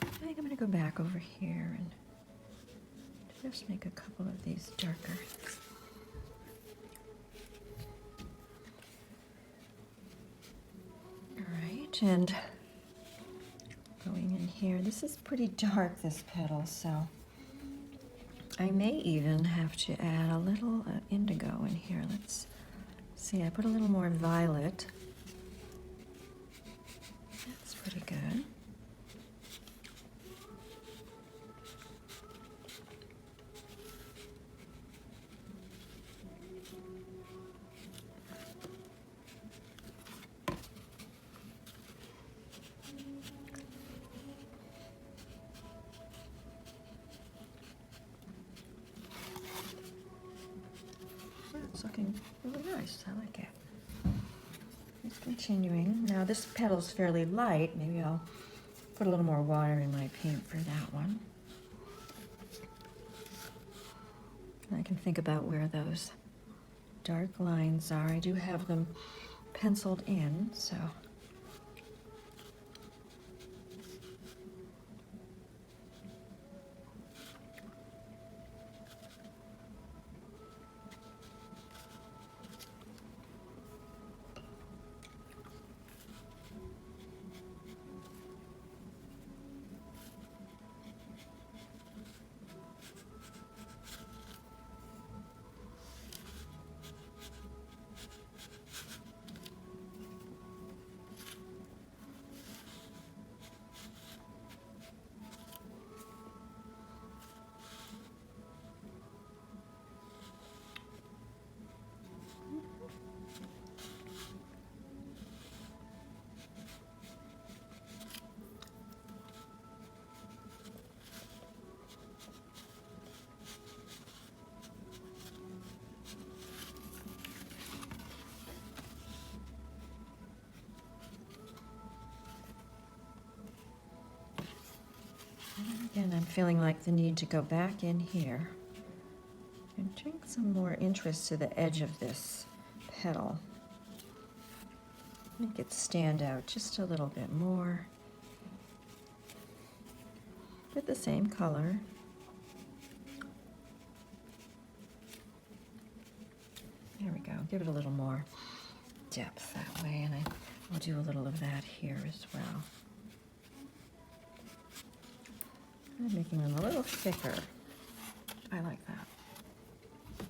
I think I'm going to go back over here and just make a couple of these darker. All right, and going in here, this is pretty dark, this petal, so I may even have to add a little indigo in here. Let's see, I put a little more violet. That's pretty good. It's looking really nice. I like it. Just continuing. Now this petal's fairly light. Maybe I'll put a little more water in my paint for that one. And I can think about where those dark lines are. I do have them penciled in, so. Again, I'm feeling like the need to go back in here and bring some more interest to the edge of this petal. Make it stand out just a little bit more with the same color. There we go. Give it a little more depth that way, and I'll do a little of that here as well. I'm making them a little thicker. I like that.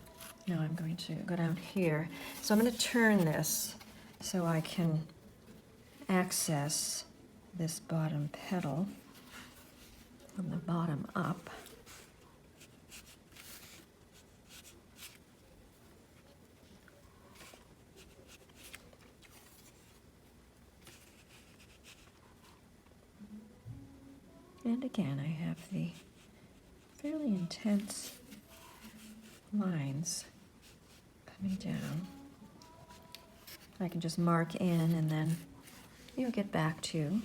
Now I'm going to go down here. So I'm going to turn this so I can access this bottom petal from the bottom up. And again, I have the fairly intense lines coming down. I can just mark in and then you'll get back to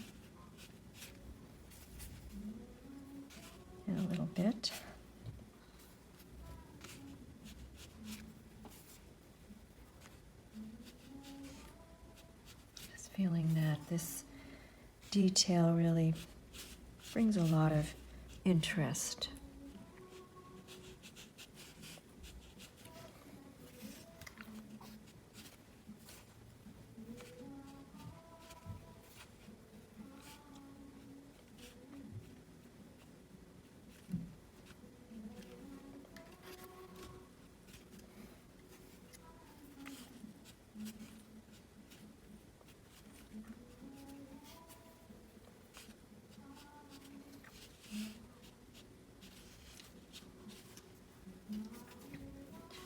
in a little bit. Just feeling that this detail really brings a lot of interest.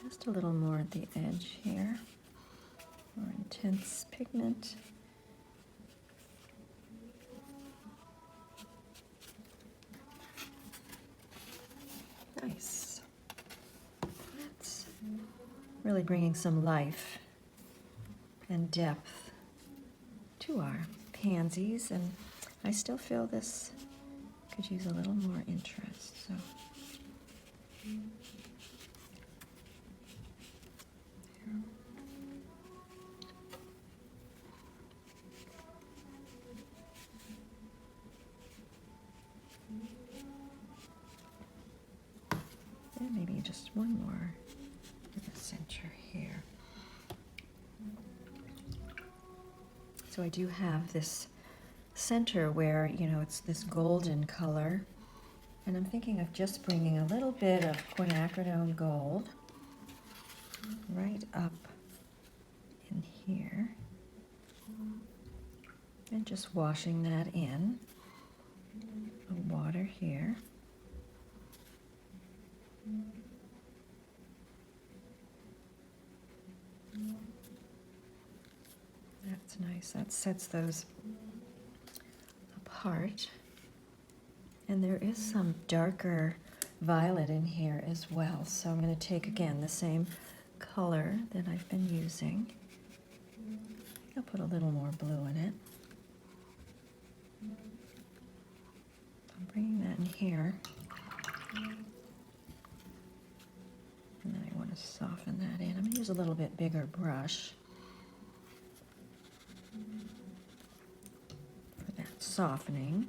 Just a little more at the edge here, more intense pigment. Nice. That's really bringing some life and depth to our pansies, and I still feel this could use a little more interest. So. And maybe just one more in the center here. So I do have this center where, you know, it's this golden color, and I'm thinking of just bringing a little bit of quinacridone gold right up in here and just washing that in the water here. That's nice. That sets those apart. And there is some darker violet in here as well. So I'm going to take again the same color that I've been using. I'll put a little more blue in it. I'm bringing that in here. And then I want to soften that in. I'm going to use a little bit bigger brush for that softening.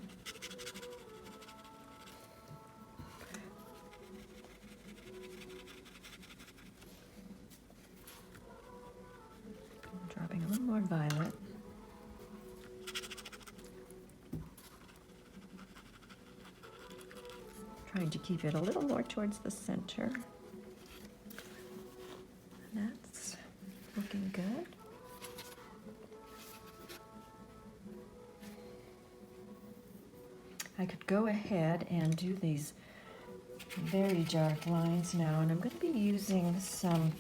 I'm dropping a little more violet. Trying to keep it a little more towards the center. That's looking good. I could go ahead and do these very dark lines now, and I'm going to be using some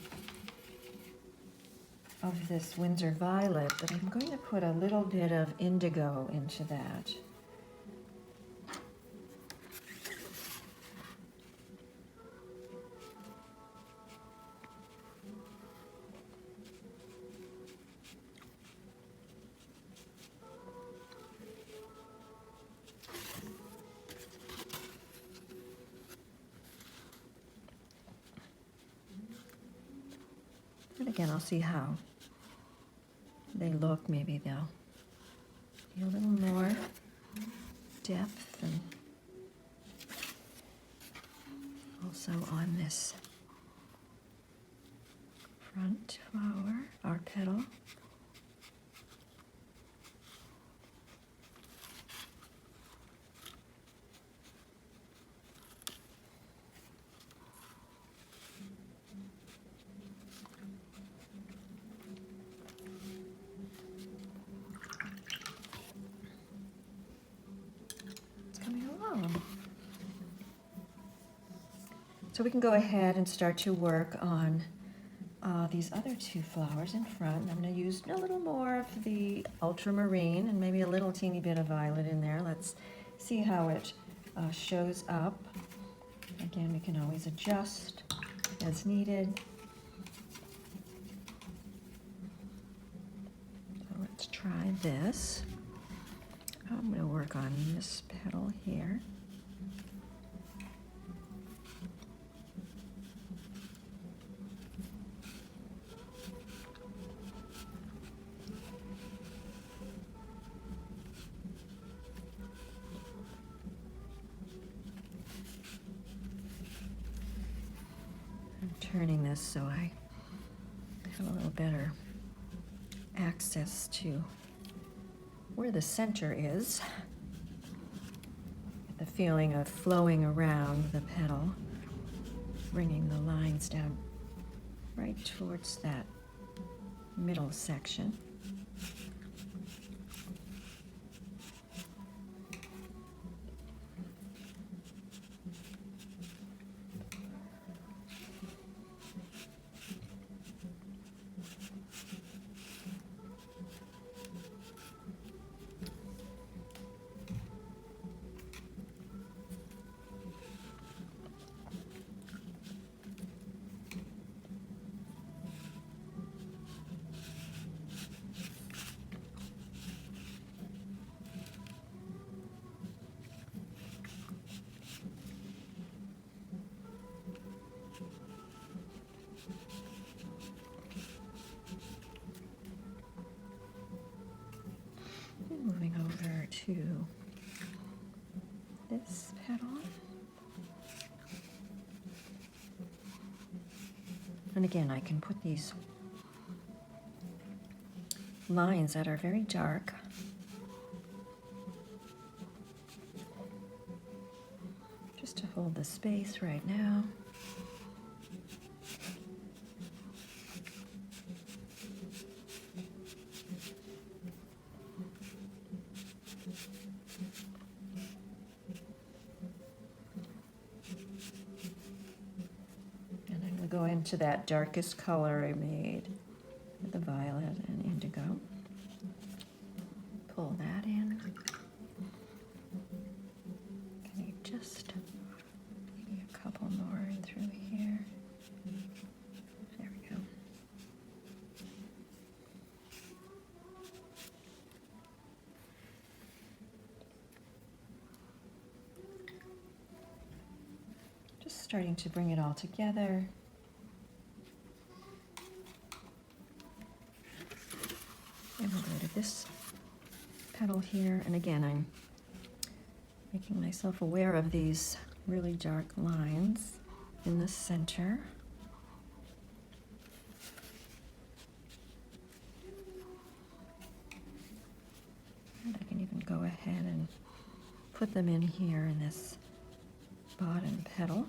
of this Windsor Violet, but I'm going to put a little bit of indigo into that. And again, I'll see how they look. Maybe they'll be a little more depth, and also on this front flower, our petal. So we can go ahead and start to work on these other two flowers in front. I'm going to use a little more of the ultramarine and maybe a little teeny bit of violet in there. Let's see how it shows up. Again, we can always adjust as needed. So let's try this. I'm going to work on this petal here. Turning this so I have a little better access to where the center is. Get the feeling of flowing around the petal, bringing the lines down right towards that middle section. Moving over to this petal. And again, I can put these lines that are very dark just to hold the space right now. Go into that darkest color I made with the violet and indigo. Pull that in. Can you just maybe a couple more in through here? There we go. Just starting to bring it all together. And we'll go to this petal here, and again I'm making myself aware of these really dark lines in the center. And I can even go ahead and put them in here in this bottom petal.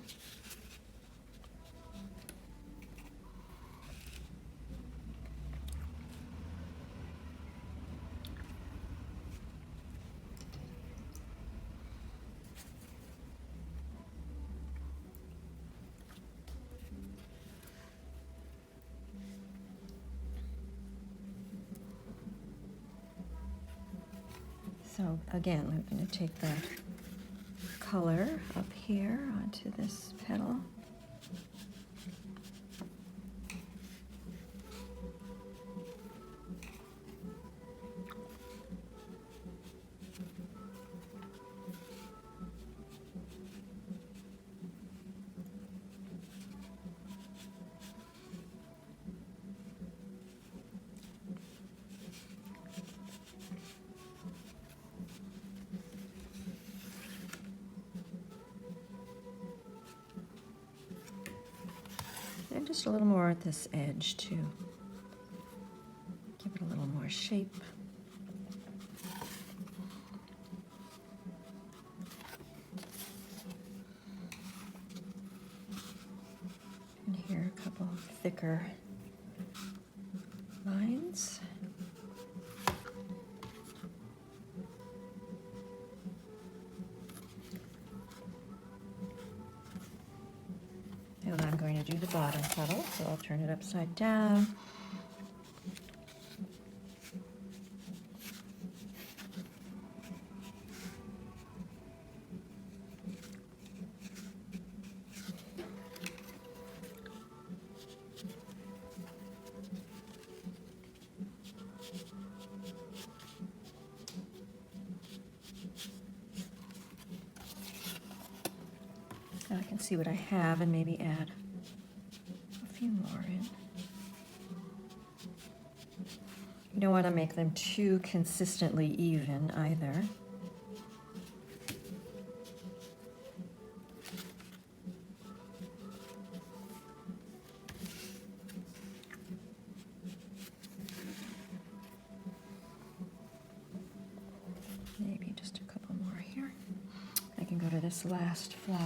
So again, I'm going to take the color up here onto this petal. And just a little more at this edge to give it a little more shape. And here a couple of thicker lines. going to do the bottom petal, so I'll turn it upside down. I can see what I have and maybe add a few more in. You don't want to make them too consistently even either. Maybe just a couple more here. I can go to this last flower.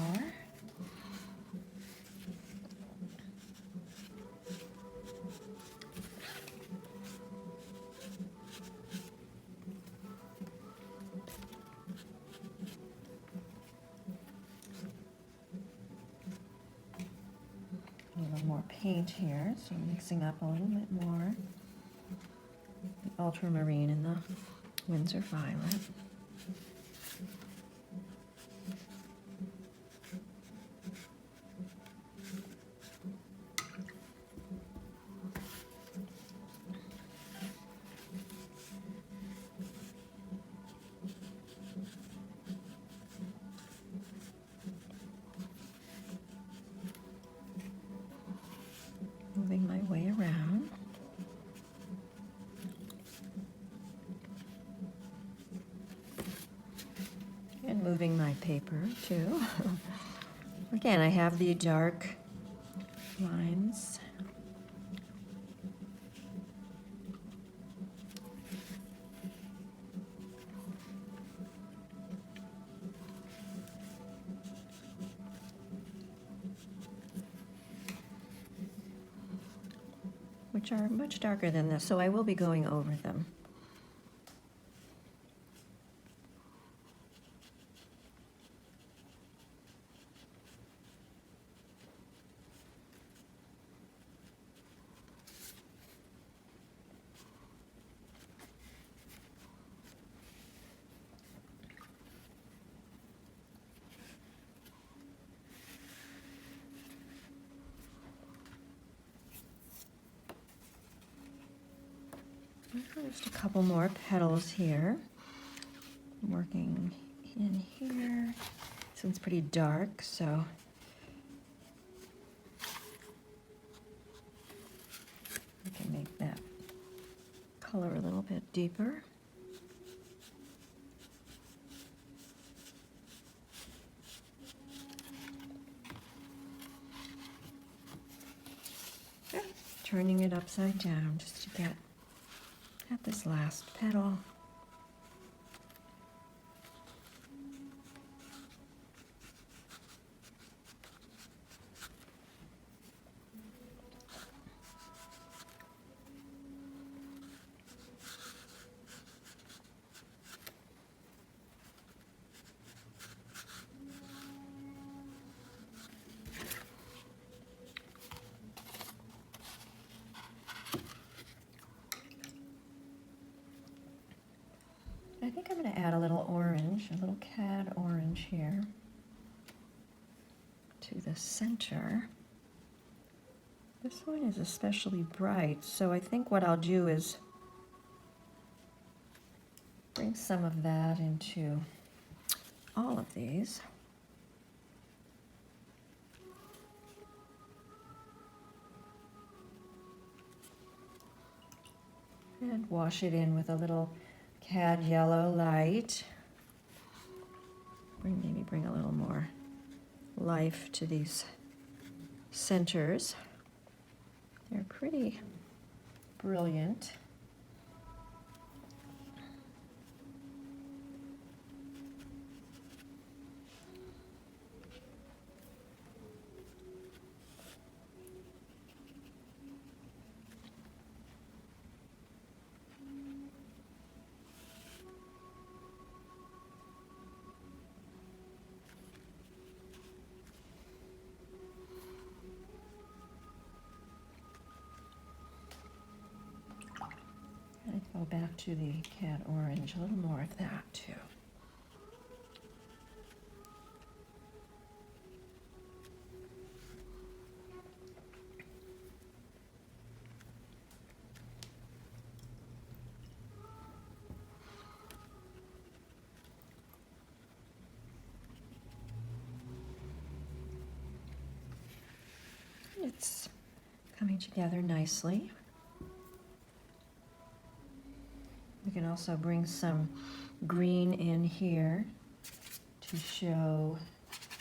A little more paint here, so I'm mixing up a little bit more. The ultramarine and the Windsor violet. Moving my way around. And moving my paper too. Again, I have the dark lines. Which are much darker than this, so I will be going over them. Just a couple more petals here. I'm working in here. This one's pretty dark, so I can make that color a little bit deeper. Turning it upside down just to get at this last petal. I think I'm going to add a little orange, a little cad orange here to the center. This one is especially bright, so I think what I'll do is bring some of that into all of these. And wash it in with a little cad yellow light. Maybe bring a little more life to these centers. They're pretty brilliant. back to the cat orange, a little more of that too. It's coming together nicely. We can also bring some green in here to show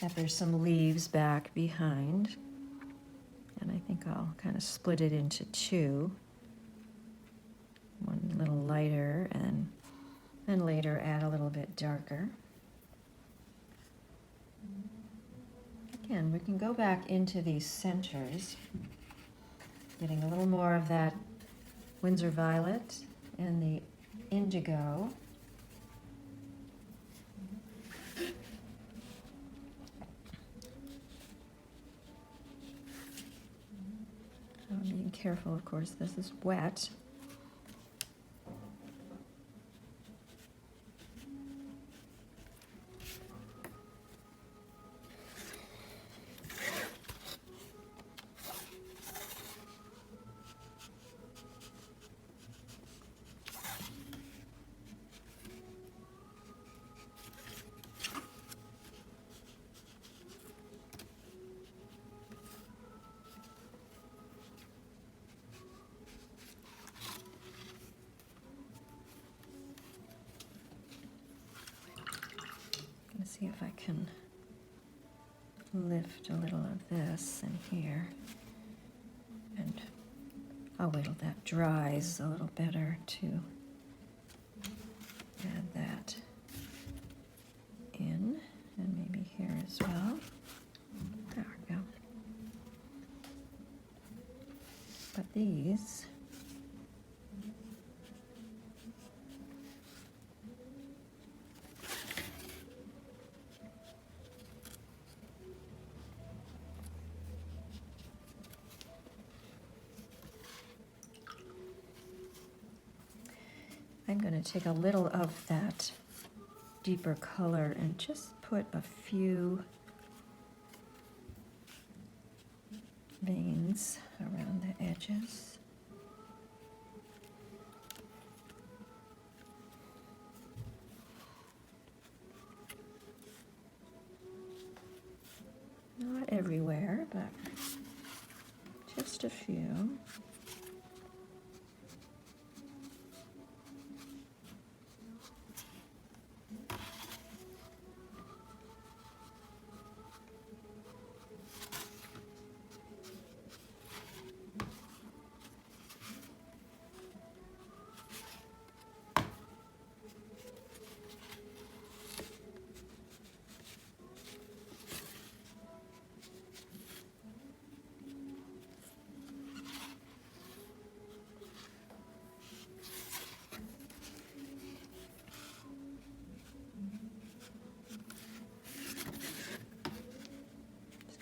that there's some leaves back behind. And I think I'll kind of split it into two. One a little lighter and then later add a little bit darker. Again, we can go back into these centers, getting a little more of that Windsor violet and the indigo. I'm being careful, of course, this is wet. See if I can lift a little of this in here, and I'll wait till that dries a little better to add that in, and maybe here as well. There we go. But these I'm going to take a little of that deeper color and just put a few veins around the edges. Not everywhere, but just a few.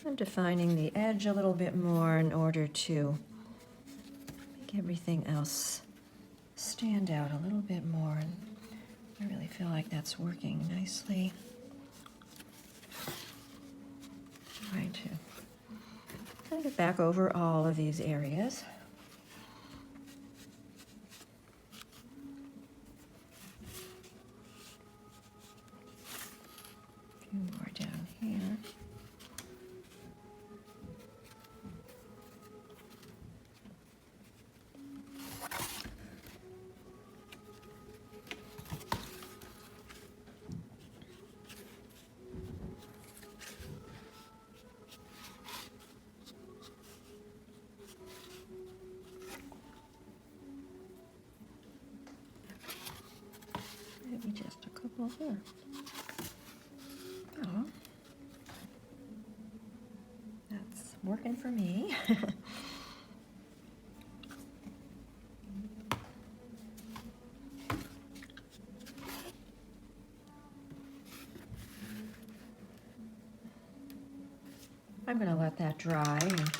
I'm defining the edge a little bit more in order to make everything else stand out a little bit more. And I really feel like that's working nicely. Trying to kind of get back over all of these areas. A few more down here. Maybe just a couple here. Oh, that's working for me. I'm going to let that dry and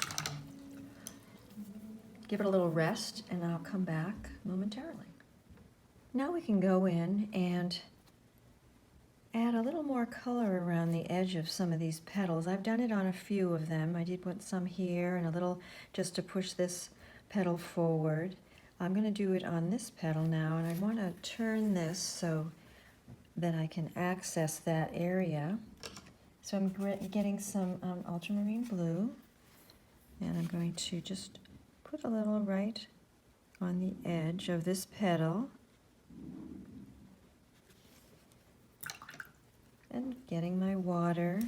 give it a little rest, and I'll come back momentarily. Now we can go in and add a little more color around the edge of some of these petals. I've done it on a few of them. I did put some here and a little just to push this petal forward. I'm going to do it on this petal now, and I want to turn this so that I can access that area. So I'm getting some ultramarine blue, and I'm going to just put a little right on the edge of this petal. And getting my water,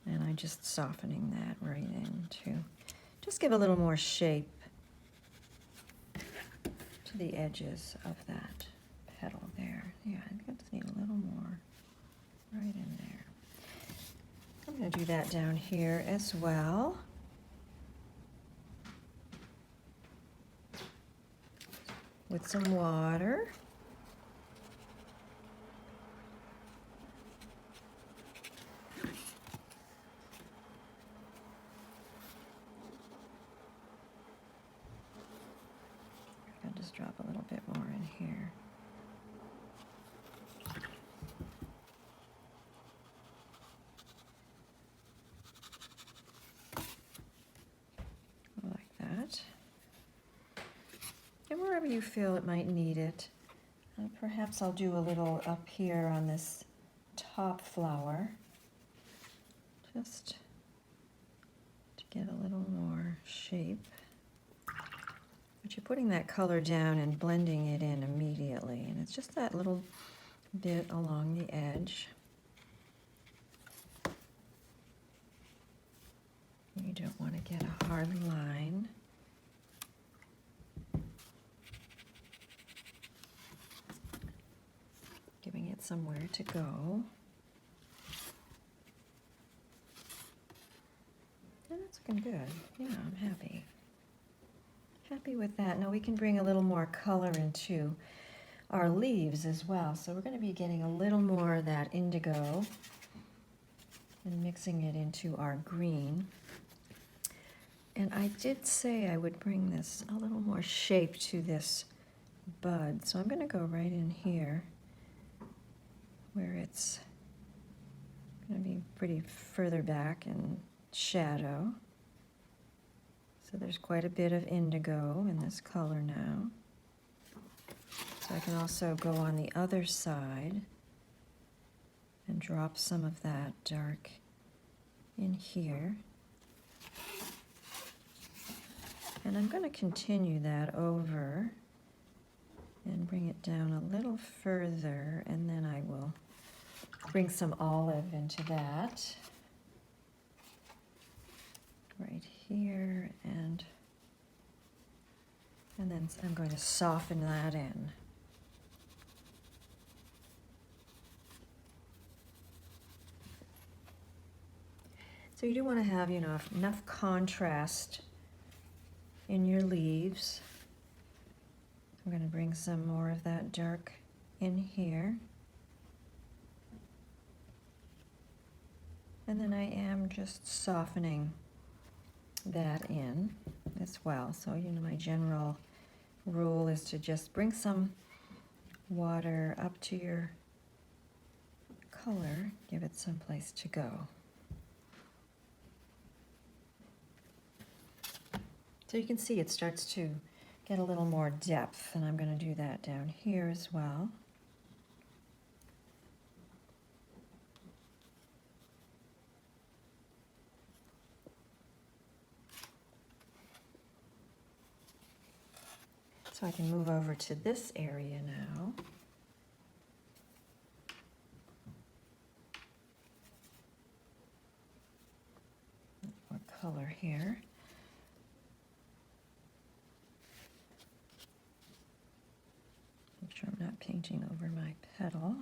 and I'm just softening that right in to just give a little more shape to the edges of that petal there. Yeah, I just need a little more right in there. I'm going to do that down here as well. With some water. I'll just drop a little bit more in here. Like that. And wherever you feel it might need it, perhaps I'll do a little up here on this top flower, just to get a little more shape. But you're putting that color down and blending it in immediately, and it's just that little bit along the edge. You don't want to get a hard line. Giving it somewhere to go. And that's looking good. Yeah, I'm happy. Happy with that. Now we can bring a little more color into our leaves as well. So we're going to be getting a little more of that indigo and mixing it into our green. And I did say I would bring this a little more shape to this bud. So I'm going to go right in here where it's going to be pretty further back in shadow. So there's quite a bit of indigo in this color now. So I can also go on the other side and drop some of that dark in here. And I'm going to continue that over and bring it down a little further, and then I will bring some olive into that. Right here, and then I'm going to soften that in. So you do want to have, enough contrast in your leaves. I'm going to bring some more of that dark in here. And then I am just softening that in as well. So, my general rule is to just bring some water up to your color, give it some place to go. So you can see it starts to get a little more depth, and I'm going to do that down here as well. So I can move over to this area now. More color here. Make sure I'm not painting over my petal.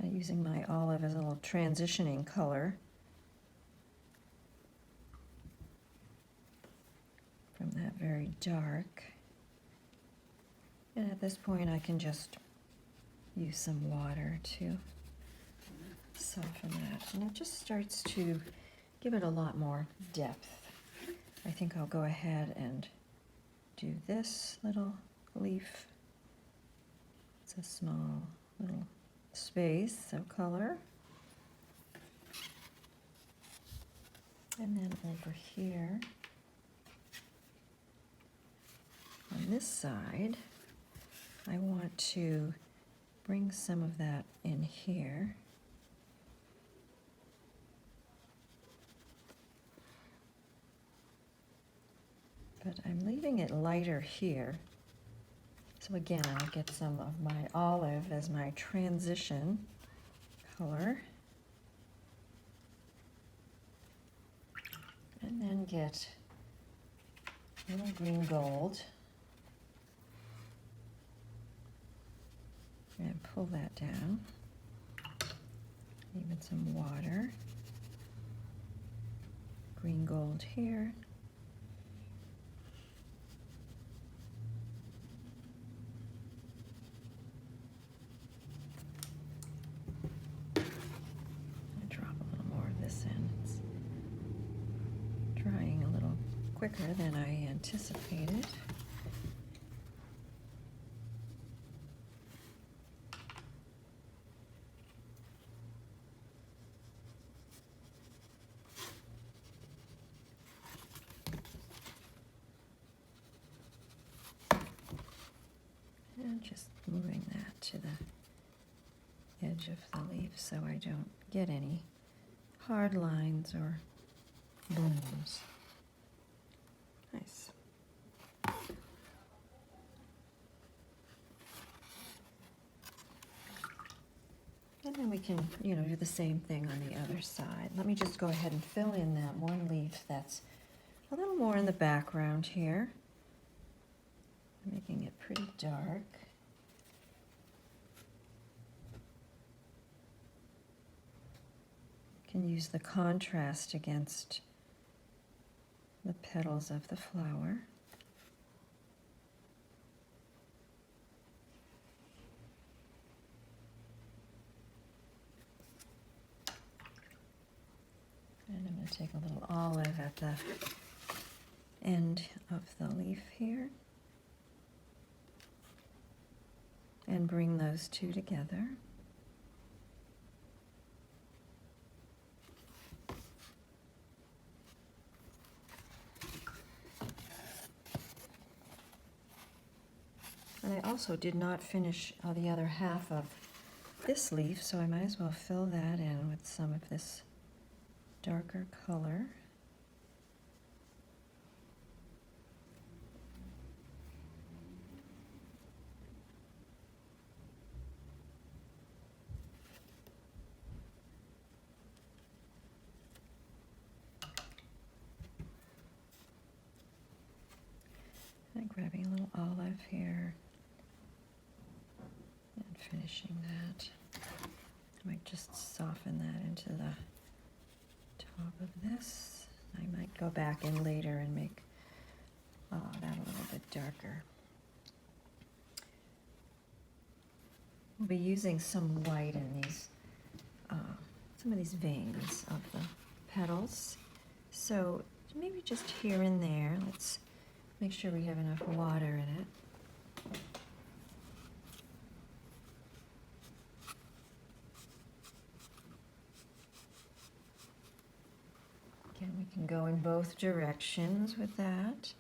Using my olive as a little transitioning color from that very dark. And at this point I can just use some water to soften that. And it just starts to give it a lot more depth. I think I'll go ahead and do this little leaf. It's a small little space of color. And then over here, on this side, I want to bring some of that in here. But I'm leaving it lighter here. So again, I'll get some of my olive as my transition color. And then get a little green gold. And pull that down. Even some water. Green gold here. Quicker than I anticipated. And just moving that to the edge of the leaf so I don't get any hard lines or blooms. Nice. And then we can, do the same thing on the other side. Let me just go ahead and fill in that one leaf that's a little more in the background here. Making it pretty dark. Can use the contrast against the petals of the flower. And I'm going to take a little olive at the end of the leaf here and bring those two together. And I also did not finish the other half of this leaf, so I might as well fill that in with some of this darker color. And grabbing a little olive here. Finishing that. I might just soften that into the top of this. I might go back in later and make that a little bit darker. We'll be using some white in these, some of these veins of the petals. So maybe just here and there, let's make sure we have enough water in it. Again, we can go in both directions with that.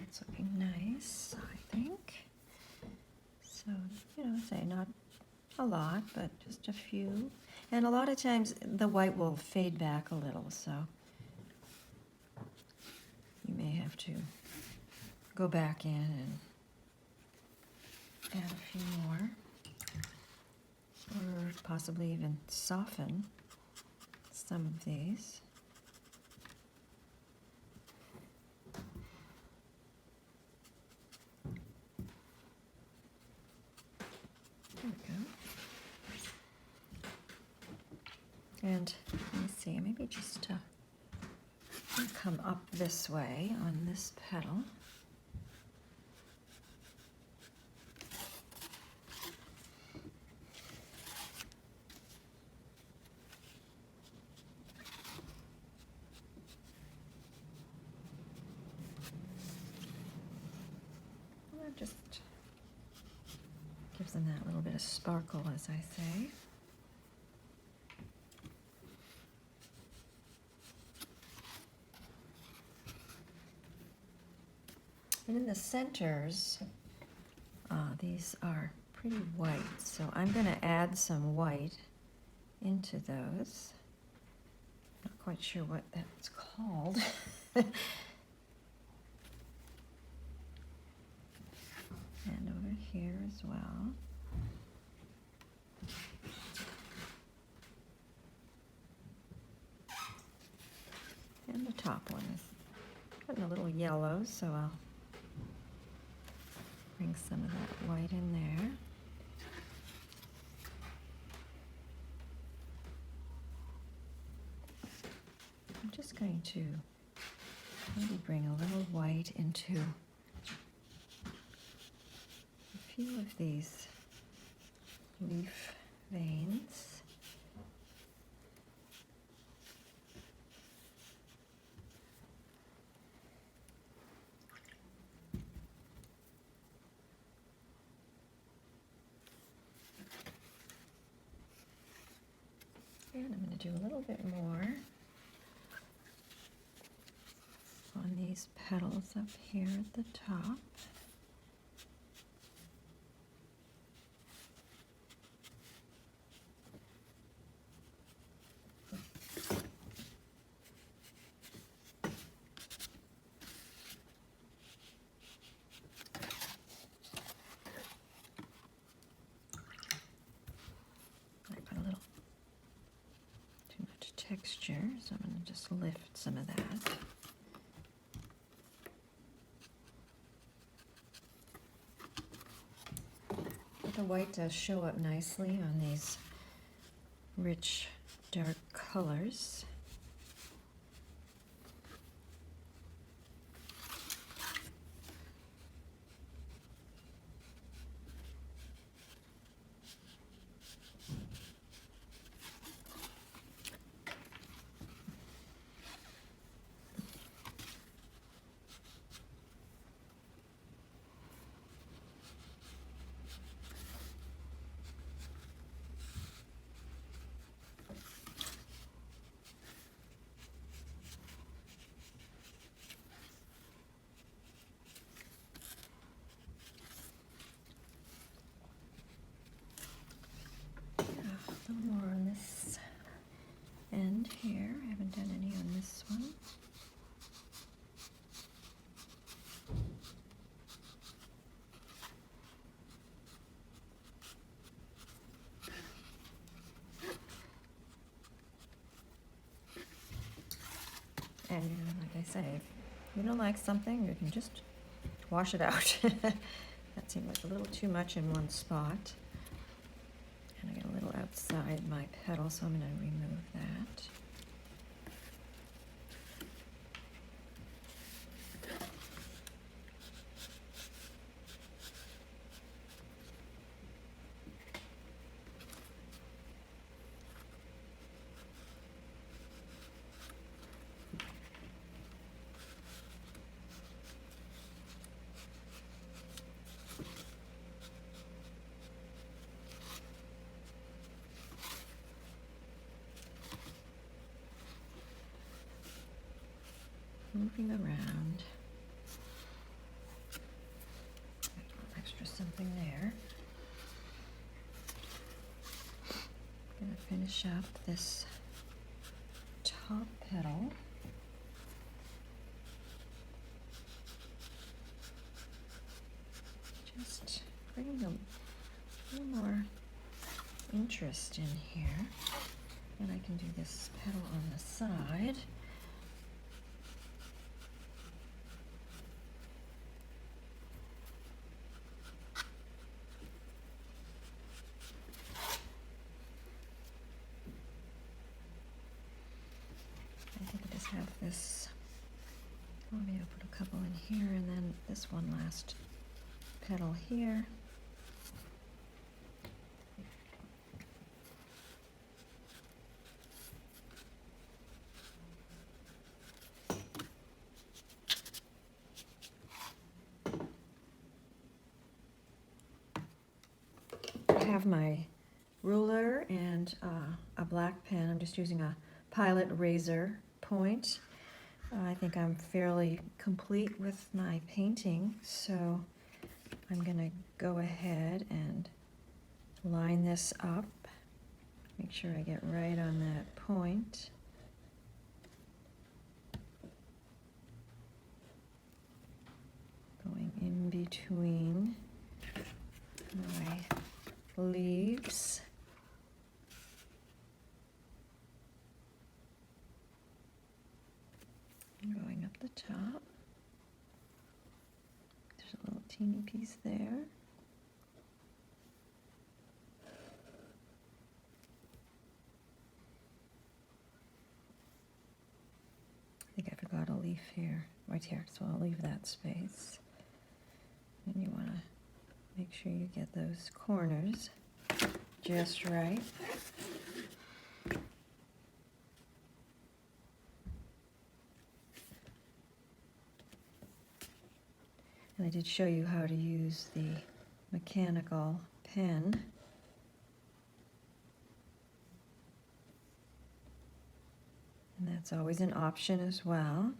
It's looking nice, I think. So, say not a lot, but just a few. And a lot of times the white will fade back a little, so you may have to go back in and add a few more. or possibly even soften some of these. There we go. And let me see, maybe just come up this way on this petal. That just gives them that little bit of sparkle, as I say. And in the centers, these are pretty white, so I'm going to add some white into those. Not quite sure what that's called. And over here as well. And the top one is putting a little yellow, so I'll bring some of that white in there. I'm just going to maybe bring a little white into a few of these leaf veins. And I'm going to do a little bit more on these petals up here at the top. Texture, so I'm going to just lift some of that. But the white does show up nicely on these rich, dark colors. A little more on this end here. I haven't done any on this one. And like I say, if you don't like something, you can just wash it out. That seemed like a little too much in one spot. And I get a little outside my petal, so I'm going to remove that. Moving around. Extra something there. I'm going to finish up this top petal. Just bringing a little more interest in here. And I can do this petal on the side. I think I just have this, well, maybe I'll put a couple in here and then this one last petal here. I have my ruler and a black pen. I'm just using a Pilot razor point. I think I'm fairly complete with my painting, so I'm going to go ahead and line this up. Make sure I get right on that point. Going in between my leaves. Going up the top. There's a little teeny piece there. I think I forgot a leaf here, right here, so I'll leave that space. And you want to make sure you get those corners just right. And I did show you how to use the mechanical pen. And that's always an option as well.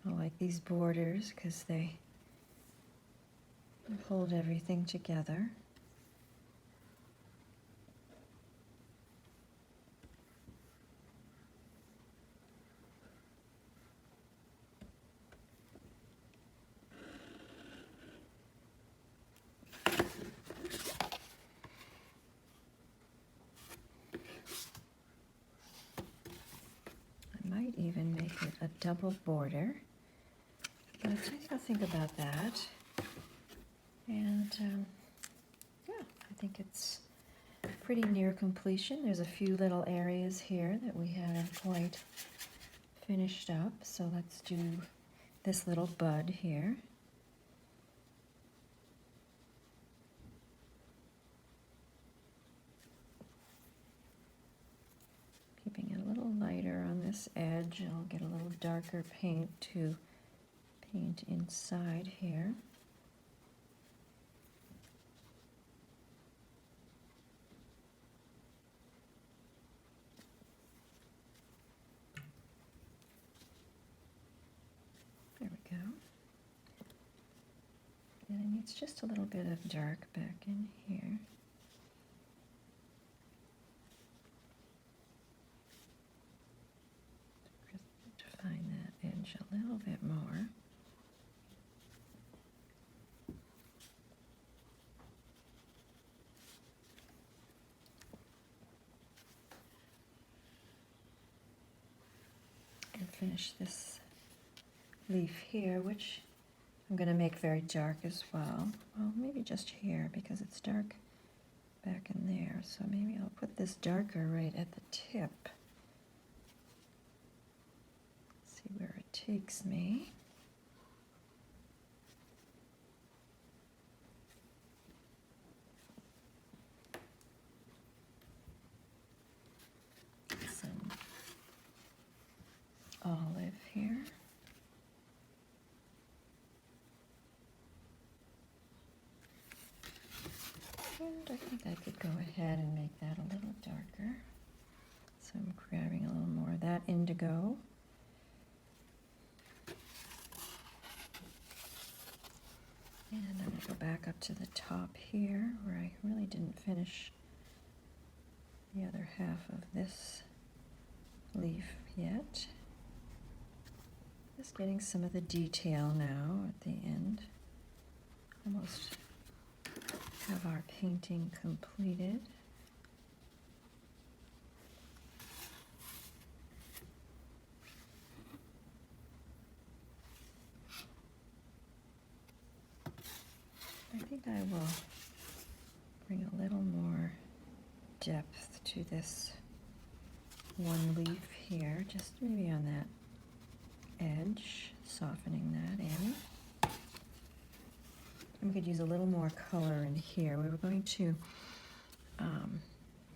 I like these borders because they hold everything together. Might even make it a double border, but I think I'll think about that. And yeah, I think it's pretty near completion. There's a few little areas here that we haven't quite finished up, so let's do this little bud here. Keeping it a little lighter on this edge, I'll get a little darker paint to paint inside here. There we go. And it needs just a little bit of dark back in here. Define that edge a little bit more. And finish this leaf here, which I'm going to make very dark as well. Well, maybe just here because it's dark back in there. So maybe I'll put this darker right at the tip. See where it takes me. Some olive here. And I think I could go ahead and make that a little darker. So I'm grabbing a little more of that indigo. And I'm going to go back up to the top here where I really didn't finish the other half of this leaf yet. Just getting some of the detail now at the end almost have our painting completed. I think I will bring a little more depth to this one leaf here, just maybe on that edge, softening that in. And we could use a little more color in here. We were going to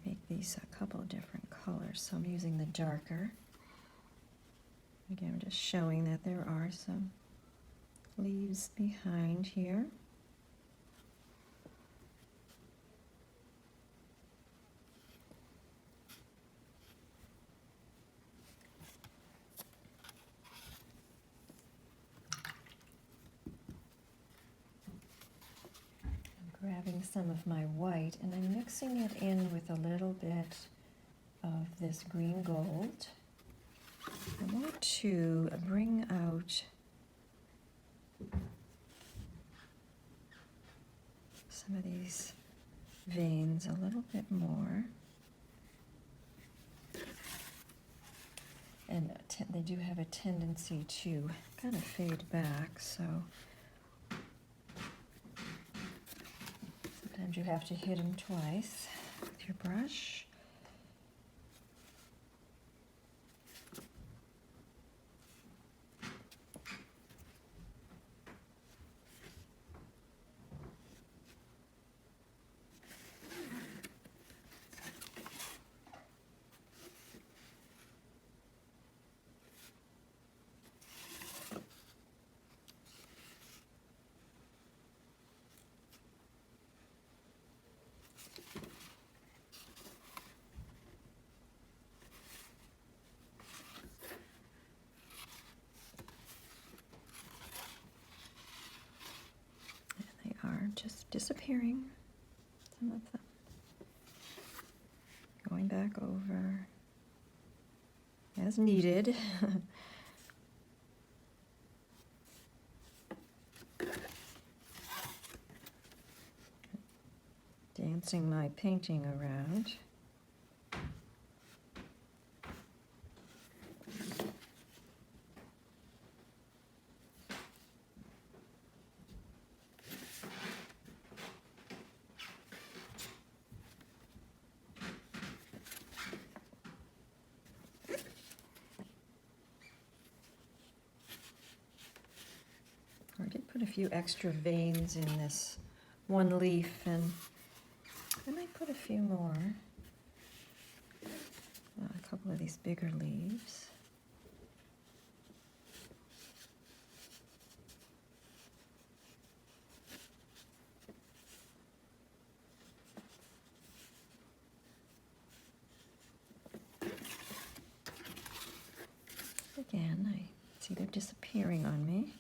make these a couple of different colors, so I'm using the darker. Again, I'm just showing that there are some leaves behind here. Grabbing some of my white and I'm mixing it in with a little bit of this green gold. I want to bring out some of these veins a little bit more. And they do have a tendency to kind of fade back, so sometimes you have to hit them twice with your brush. Just disappearing, some of them. Going back over as needed. Dancing my painting around. I did put a few extra veins in this one leaf, and I might put a few more. A couple of these bigger leaves. Again, I see they're disappearing on me.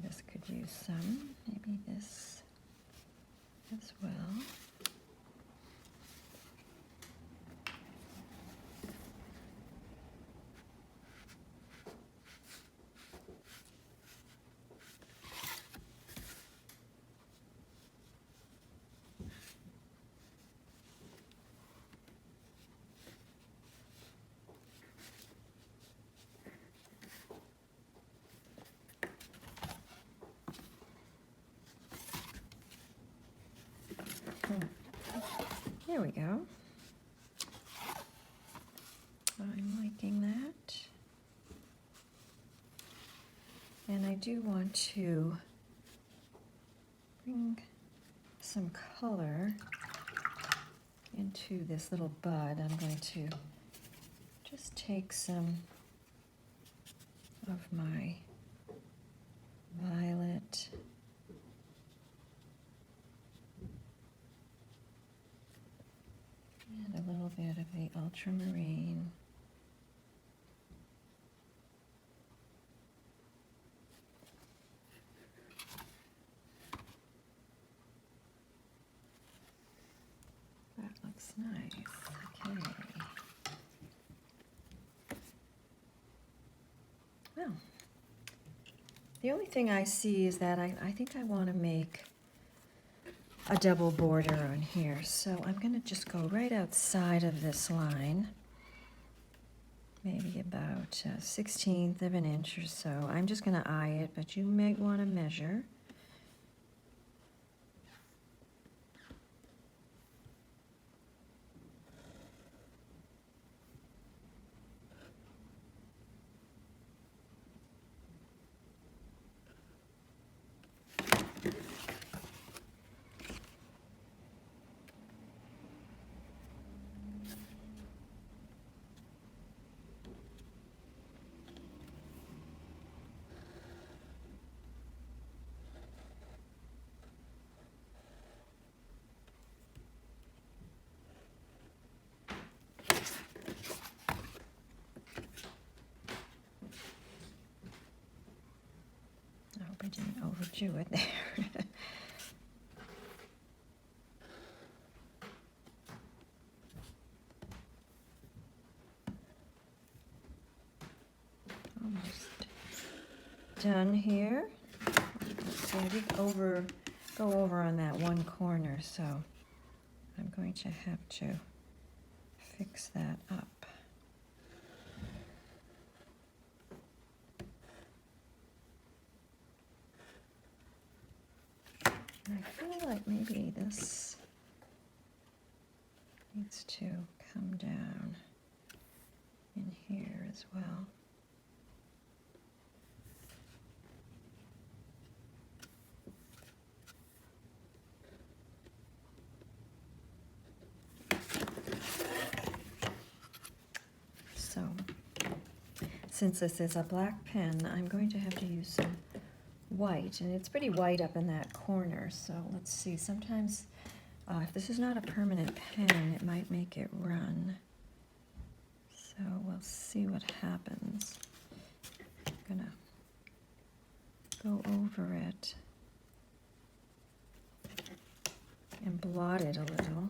This could use some, maybe this as well. Here we go. I'm liking that. And I do want to bring some color into this little bud. I'm going to just take some of my violet and a little bit of the ultramarine. That looks nice. Okay. Well, The only thing I see is that I think I want to make a double border on here. So I'm going to just go right outside of this line, maybe about 1/16 of an inch or so. I'm just going to eye it, but you may want to measure. I hope I didn't overdo it there. Almost done here. So I did go over on that one corner, so I'm going to have to fix that up. And I feel like maybe this needs to come down in here as well. So, since this is a black pen, I'm going to have to use some white, and it's pretty white up in that corner, so let's see. Sometimes, if this is not a permanent pen, it might make it run. So we'll see what happens. I'm gonna go over it and blot it a little.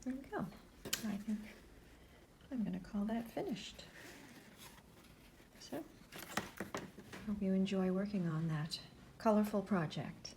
There we go. I think I'm going to call that finished. So, hope you enjoy working on that colorful project.